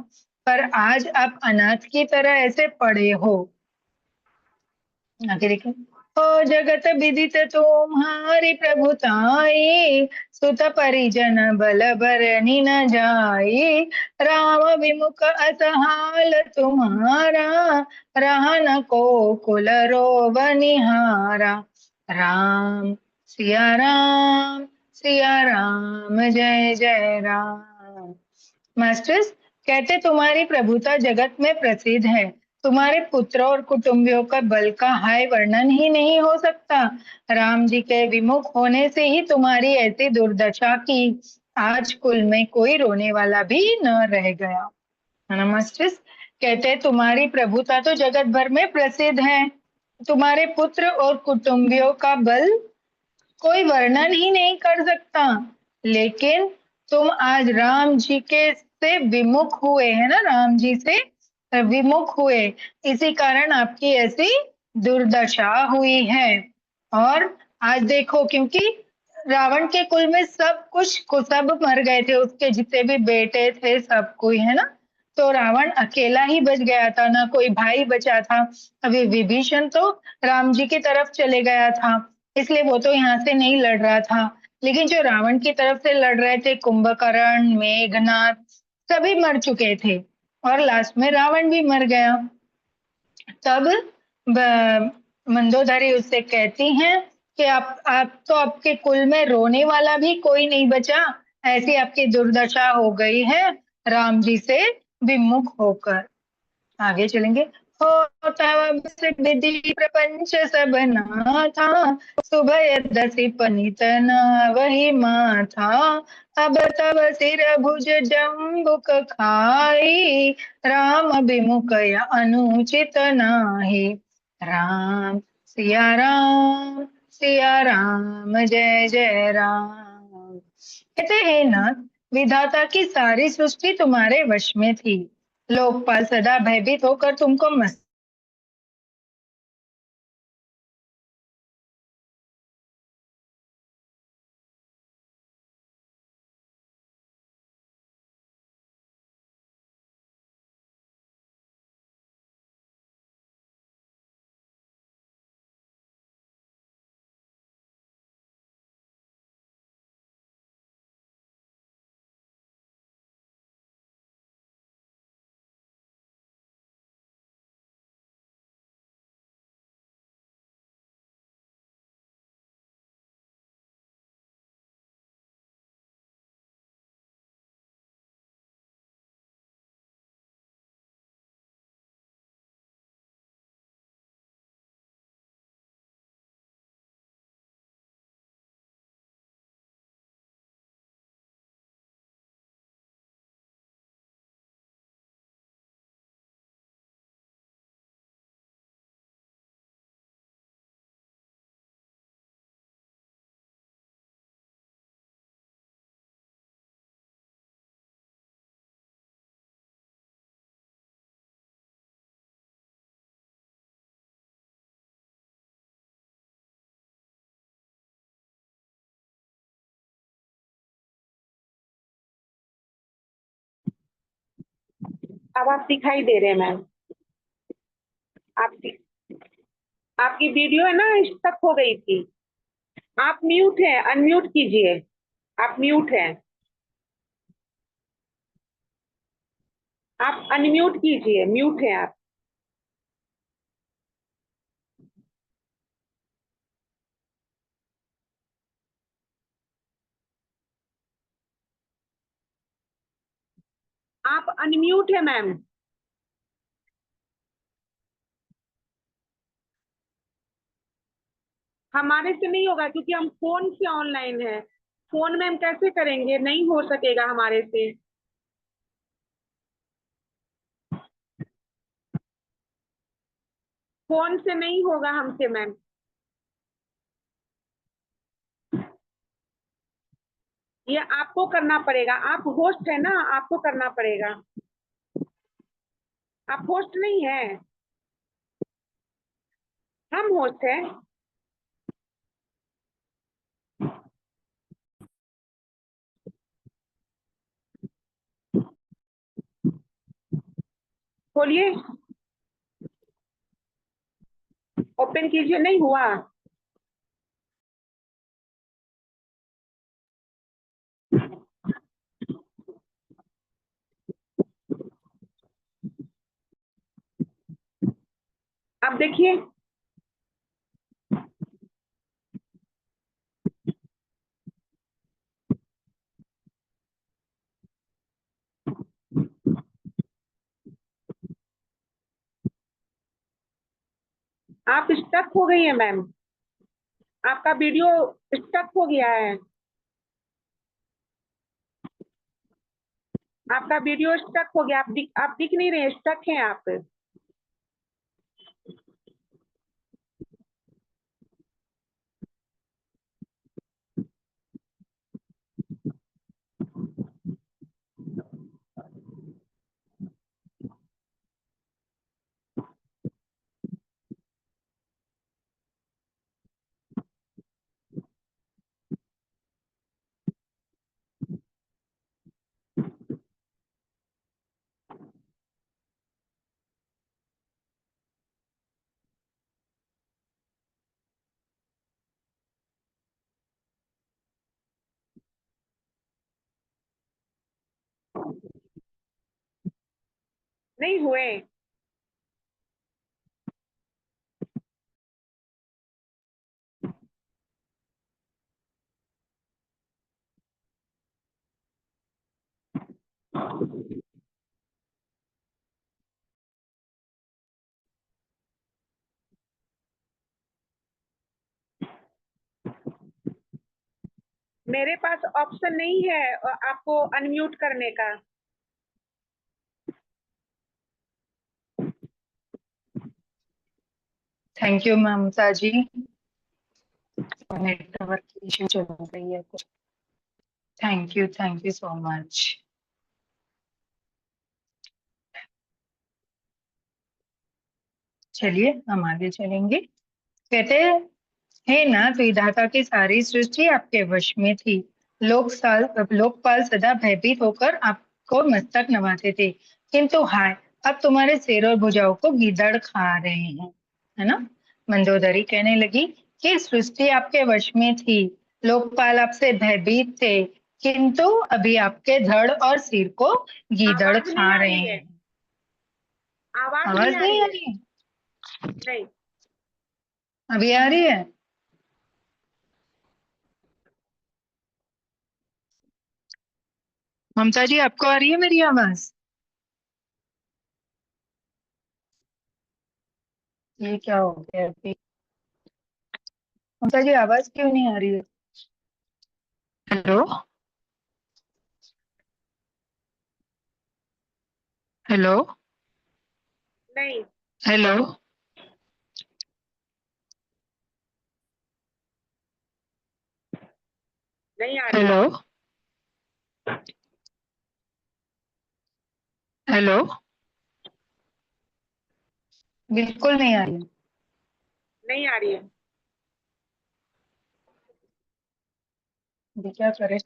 पर आज आप अनाथ की तरह ऐसे पड़े हो। आगे देखिए। ओ जगत विदित तुम्हारी प्रभुताई, सुत परिजन बल बरनी न जाई, राम विमुख असहाल तुम्हारा, रहा न को कुल रोब निहारा। राम सिया राम, सिया राम, जय जय राम। मास्टर्स, कहते तुम्हारी प्रभुता जगत में प्रसिद्ध है, तुम्हारे पुत्र और कुटुंबियों का बल का हाय वर्णन ही नहीं हो सकता। राम जी के विमुख होने से ही तुम्हारी ऐसी दुर्दशा की आज कुल में कोई रोने वाला भी न रह गया, है ना मास्टर्स। कहते तुम्हारी प्रभुता तो जगत भर में प्रसिद्ध है, तुम्हारे पुत्र और कुटुंबियों का बल कोई वर्णन ही नहीं कर सकता, लेकिन तुम आज राम जी के से विमुख हुए, है ना, राम जी से विमुख हुए, इसी कारण आपकी ऐसी दुर्दशा हुई है। और आज देखो, क्योंकि रावण के कुल में सब मर गए थे, उसके जितने भी बेटे थे सब कोई, है ना, तो रावण अकेला ही बच गया था, ना कोई भाई बचा था। अभी विभीषण तो राम जी की तरफ चले गया था, इसलिए वो तो यहाँ से नहीं लड़ रहा था, लेकिन जो रावण की तरफ से लड़ रहे थे, कुंभकर्ण, मेघनाथ, सभी मर चुके थे, और लास्ट में रावण भी मर गया। तब मंदोदरी उससे कहती हैं कि आप तो, आपके कुल में रोने वाला भी कोई नहीं बचा, ऐसी आपकी दुर्दशा हो गई है राम जी से विमुख होकर। आगे चलेंगे। हो तब से विधि प्रपंच सब नाथा, सुभय दसी पनित न वही माथा, अब तब सिर भुज जम्बुक खाई, राम विमुख या अनुचित नाही। राम सिया राम, सिया राम, जय जय राम। कहते हैं नाथ, विधाता की सारी सृष्टि तुम्हारे वश में थी, लोकपाल सदा भयभीत होकर तुमको मस्त अब आप दिखाई दे रहे हैं मैम। आप आपकी वीडियो है ना स्टक हो गई थी। आप म्यूट हैं, अनम्यूट कीजिए। आप म्यूट हैं, आप अनम्यूट कीजिए, म्यूट हैं आप। आप अनम्यूट है मैम। हमारे से नहीं होगा क्योंकि हम फोन से ऑनलाइन है। फोन में हम कैसे करेंगे, नहीं हो सकेगा हमारे से। फोन से नहीं होगा हमसे मैम। ये आपको करना पड़ेगा, आप होस्ट है ना, आपको करना पड़ेगा। आप होस्ट नहीं है, हम होस्ट है। खोलिए, ओपन कीजिए, नहीं हुआ। अब देखिए, आप स्टक हो गई है मैम। आपका वीडियो स्टक हो गया है। आपका वीडियो स्टक हो गया, आप दिख नहीं रहे, स्टक हैं आप। नहीं हुए। मेरे पास ऑप्शन नहीं है आपको अनम्यूट करने का। Thank you Mamata ji. Network issue चल रही है कुछ। Thank you so much. चलिए हम आगे चलेंगे। कहते हैं, हे नाथ विधाता की सारी सृष्टि आपके वश में थी। लोकपाल सदा भयभीत होकर आपको मस्तक नवाते थे, किंतु हाय, अब तुम्हारे सिर और भुजाओं को गीदड़ खा रहे हैं। है ना। मंदोदरी कहने लगी कि सृष्टि आपके वश में थी, लोकपाल आपसे भयभीत थे, किंतु अभी आपके धड़ और सिर को गीदड़ आवाज नहीं खा आ रहे रही है, हैं। आवाज नहीं आवाज आ नहीं रही आ है। रही है? नहीं। अभी आ रही है? ममता जी आपको आ रही है मेरी आवाज? ये क्या हो गया अभी? ममता जी आवाज क्यों नहीं आ रही है? हेलो। हेलो। नहीं, हेलो। नहीं आ रही है। हेलो। हेलो। बिल्कुल नहीं आ रही है। नहीं आ रही है। अभी क्या करें?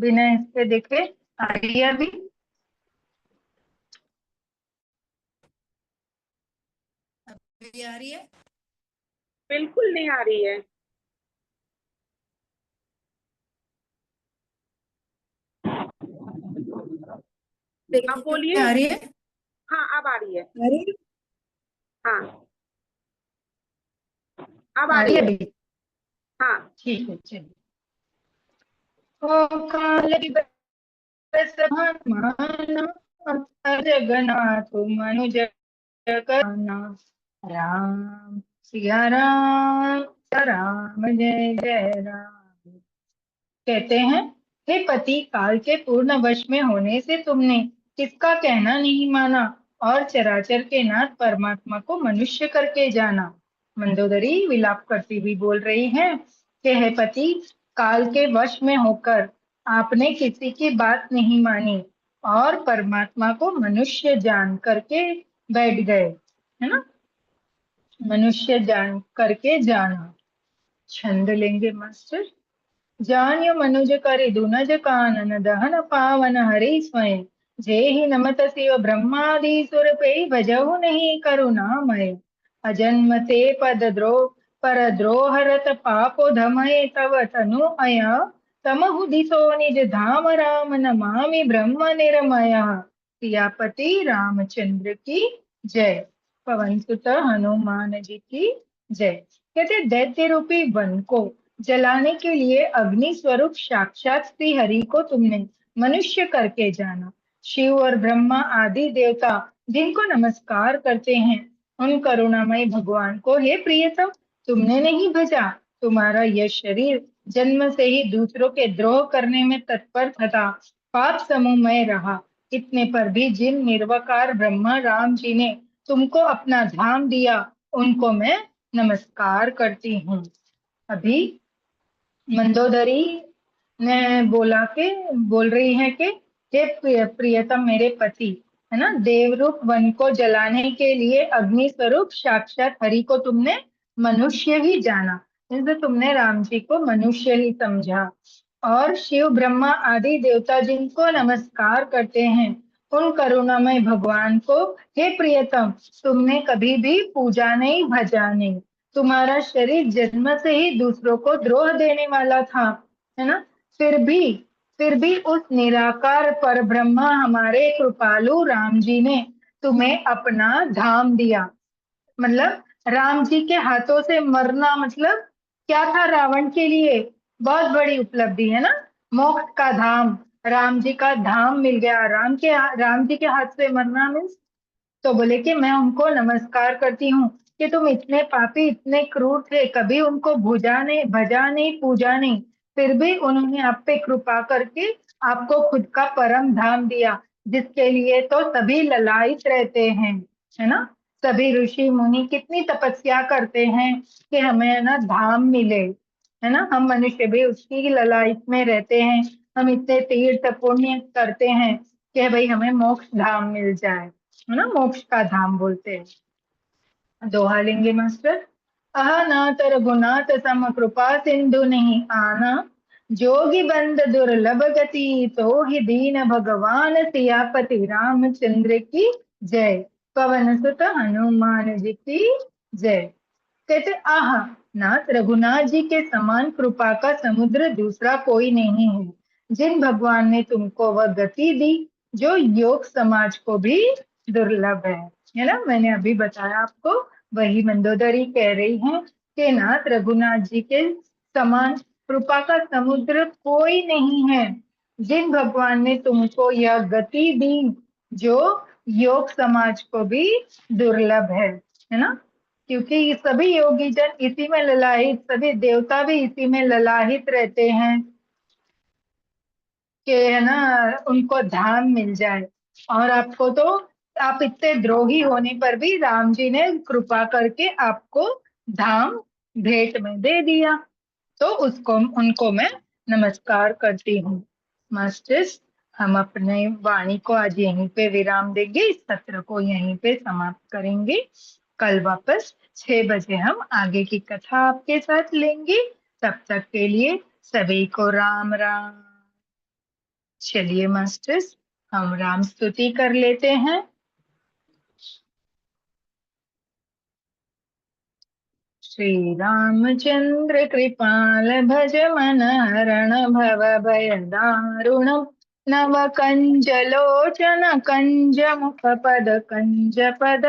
बिना इसके देखे आ रही है अभी? अभी आ रही है? बिल्कुल नहीं आ रही है। आप बोलिए। आ रही है? हाँ, अब आ रही है। आ रही है? हाँ, अब आ आ रही रही है है। अभी? हाँ। ठीक है, चलिए। ओ काल जगन्नाथ मनुज करना, राम सिया राम जय जय राम। कहते हैं, हे पति, काल के पूर्ण वश में होने से तुमने किसका कहना नहीं माना और चराचर के नाथ परमात्मा को मनुष्य करके जाना। मंदोदरी विलाप करती हुई बोल रही है कि हे पति, काल के वश में होकर आपने किसी की बात नहीं मानी और परमात्मा को मनुष्य जान करके बैठ गए, है ना। मनुष्य जान करके जाना। छंद लेंगे मास्टर। जान्य मनुज करे दुनज कानन दहन पावन हरि स्वयं, जेहि नमत शिव ब्रह्मादि सुर पे भजहु नहीं करुणामय। अजन्म ते पद द्रोह पर द्रोहरत पापो धमय तव तनु अया, तमहु दिसो निज धाम राम नमामि ब्रह्म निरमय। सियापति रामचंद्र की जय। पवन सुत हनुमान जी की जय। कहते दैत्य रूपी वन को जलाने के लिए अग्नि स्वरूप साक्षात श्री हरि को तुमने मनुष्य करके जाना। शिव और ब्रह्मा आदि देवता जिनको नमस्कार करते हैं, उन करुणामय भगवान को हे प्रियतम तुमने नहीं भजा। तुम्हारा यह शरीर जन्म से ही दूसरों के द्रोह करने में तत्पर तथा पाप समूहमय रहा। इतने पर भी जिन निर्वकार ब्रह्मा राम जी ने तुमको अपना धाम दिया, उनको मैं नमस्कार करती हूँ। अभी मंदोदरी ने बोल रही है कि हे प्रियतम मेरे पति, है ना, देवरूप वन को जलाने के लिए अग्नि स्वरूप साक्षात हरि को तुमने मनुष्य ही जाना, जैसे तुमने राम जी को मनुष्य ही समझा। और शिव ब्रह्मा आदि देवता जिनको नमस्कार करते हैं, उन करुणामय भगवान को हे प्रियतम तुमने कभी भी पूजा नहीं, भजा नहीं। तुम्हारा शरीर जन्म से ही दूसरों को द्रोह देने वाला था, है ना। फिर भी फिर भी उस निराकार पर ब्रह्मा हमारे कृपालु राम जी ने तुम्हें अपना धाम दिया। मतलब राम जी के हाथों से मरना मतलब क्या था रावण के लिए? बहुत बड़ी उपलब्धि है ना। मोक्ष का धाम, राम जी का धाम मिल गया। राम जी के हाथ से मरना मीन्स, तो बोले कि मैं उनको नमस्कार करती हूँ कि तुम इतने पापी, इतने क्रूर थे, कभी उनको भजा नहीं, पूजा नहीं, फिर भी उन्होंने आप पे कृपा करके आपको खुद का परम धाम दिया, जिसके लिए तो सभी ललायित रहते हैं, है ना। सभी ऋषि मुनि कितनी तपस्या करते हैं कि हमें है ना धाम मिले, है ना। हम मनुष्य भी उसकी ललायित में रहते हैं। हम इतने तीर्थ पुण्य करते हैं कि भाई हमें मोक्ष धाम मिल जाए, है ना। मोक्ष का धाम बोलते हैं। दोहा लेंगे मास्टर। अहनाथ रघुनाथ सम कृपा सिंधु नहीं आना, जोगी बंद दुर्लभ गति तो ही दीन भगवान। सियापति रामचंद्र की जय। पवन सुत हनुमान जी की जय। कहते आह, नाथ रघुनाथ जी के समान कृपा का समुद्र दूसरा कोई नहीं है। जिन भगवान ने तुमको वह गति दी जो योग समाज को भी दुर्लभ है ना। मैंने अभी बताया आपको, वही मंदोदरी कह रही है कि नाथ रघुनाथ जी के समान कृपा का समुद्र कोई नहीं है। जिन भगवान ने तुमको यह गति दी जो योग समाज को भी दुर्लभ है ना। क्योंकि ये सभी योगी जन इसी में ललाहित, सभी देवता भी इसी में ललाहित रहते हैं कि है ना उनको धाम मिल जाए। और आपको तो, आप इतने द्रोही होने पर भी राम जी ने कृपा करके आपको धाम भेंट में दे दिया, तो उसको उनको मैं नमस्कार करती हूँ। मास्टर्स, हम अपने वाणी को आज यहीं पे विराम देंगे, इस सत्र को यहीं पे समाप्त करेंगे। कल वापस 6 बजे हम आगे की कथा आपके साथ लेंगे। तब तक के लिए सभी को राम राम। चलिए मास्टर्स, हम राम स्तुति कर लेते हैं। श्री रामचंद्र कृपाल भज मन हरण भव भय दारुणम् नव कंज लोचन कंज मुख पद कंजारुणम्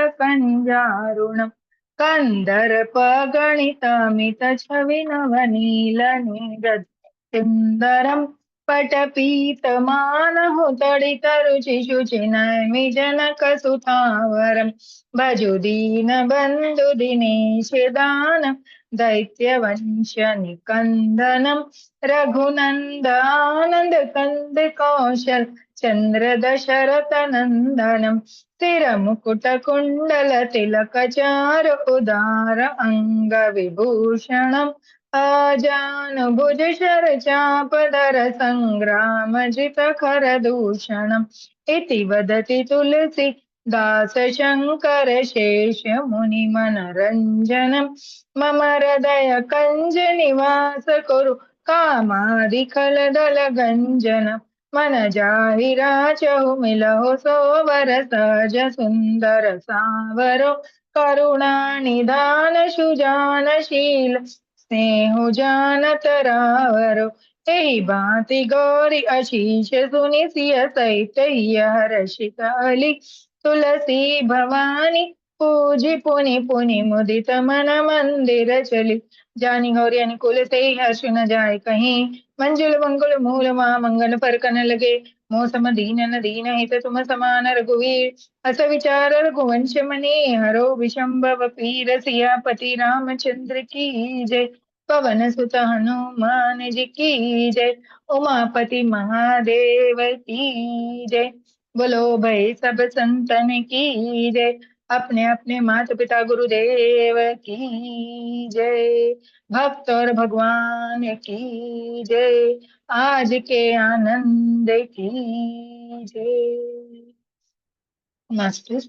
कंदर्प गणित मित छवि नव नील नीरद सुंदरम् पटपीत मानहु तडित रुचि शुचि नैमि जनक सुतावरम् भजु दीन बंधु दिनेश दान दैत्य वंश निकंदनम रघुनंद आनंद कंद कौशल चंद्र दशरथ नंदनम स्थिर मुकुट कुंडल तिलक चार उदार अंग विभूषणम अजान भुज शर चाप धर संग्राम जित खर दूषणम इति वदति तुलसी दास शंकर शेष मुनि मनरंजनम मम हृदय कंज निवास कुरु कामादि खल दल गंजन मन जाहि राचहु मिलहु सोवर सहज सुंदर सावरो करुणा निधान सुजानशील स्नेहु जानत रावरो एहि भांति गौरी अशीष सुनि सिय सहित हर्षित अली तुलसी भवानी पूजी पुनि पुनि मुदित मन मंदिर चली जानी गौरी अनुकूल से हर्ष न जाए कहीं मंजुल मंगल मूल मा मंगल पर कन लगे मौसम दीन न दीन हित तुम समान रघुवीर अस विचार रघुवंश मणि हरो विशंभव पीर सियापति रामचंद्र की जय पवन सुत हनुमान जी की जय उमापति महादेव की जय बोलो भाई सब संतन की जय अपने अपने माता पिता गुरुदेव की जय भक्त और भगवान की जय आज के आनंद की जय। मास्टर,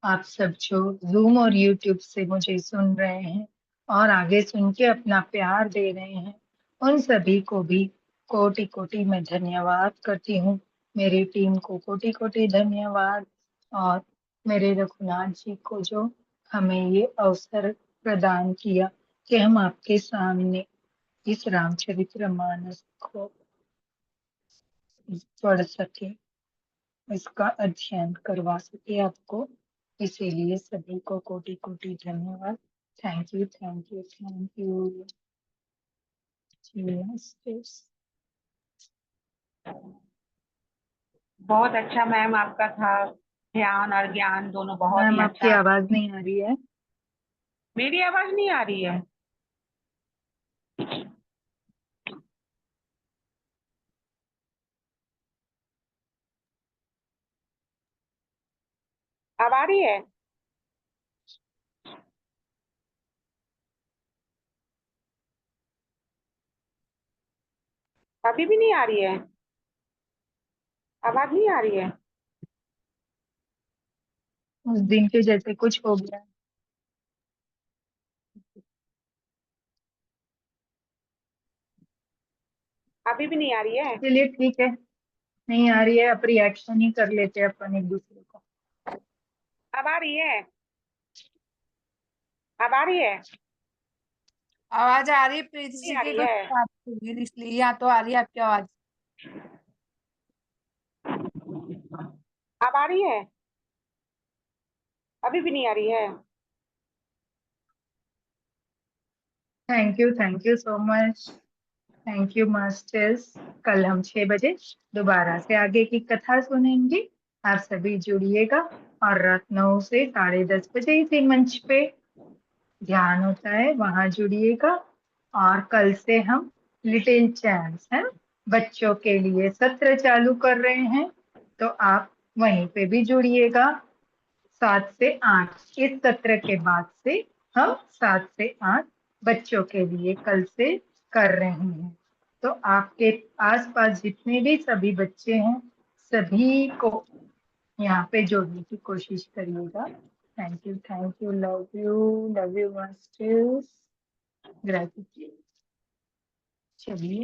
आप सब जो जूम और यूट्यूब से मुझे सुन रहे हैं और आगे सुन के अपना प्यार दे रहे हैं, उन सभी को भी कोटि कोटि में धन्यवाद करती हूँ। मेरी टीम को कोटि कोटि धन्यवाद, और मेरे रघुनाथ जी को जो हमें ये अवसर प्रदान किया कि हम आपके सामने इस रामचरितमानस को पढ़ सके, इसका अध्ययन करवा सके आपको। इसीलिए सभी को कोटि कोटि धन्यवाद। Thank you thank you thank you. बहुत अच्छा मैम, आपका था ध्यान और ज्ञान दोनों बहुत मैम ही आपकी अच्छा। आवाज नहीं आ रही है। मेरी आवाज नहीं आ रही है? अब आ रही है? अभी भी नहीं आ रही है? आवाज नहीं आ रही है? उस दिन के जैसे कुछ हो गया। अभी भी नहीं आ रही है? चलिए ठीक है, नहीं आ रही है, अब रिएक्शन ही कर लेते हैं अपन एक दूसरे को। अब आ रही है? अब आ रही है? आवाज आ रही है प्रीति नहीं जी आ की, रही कुछ है? बात हुई है इसलिए, यहाँ तो आ रही है आपकी आवाज। अब आ रही है? अभी भी नहीं आ रही है? Thank you so much. Thank you masters. कल हम 6 बजे दोबारा से आगे की कथा सुनेंगे। आप सभी जुड़िएगा, और रात 9 से 10:30 बजे इसी मंच पे ध्यान होता है, वहां जुड़िएगा। और कल से हम लिटिल चैम्प्स हैं बच्चों के लिए सत्र चालू कर रहे हैं, तो आप वहीं पे भी जुड़िएगा। 7 से 8 इस सत्र के बाद से हम 7 से 8 बच्चों के लिए कल से कर रहे हैं। तो आपके आसपास जितने भी सभी बच्चे हैं, सभी को यहाँ पे जोड़ने की कोशिश करिएगा। Thank you, love you masters, gratitude. चलिए।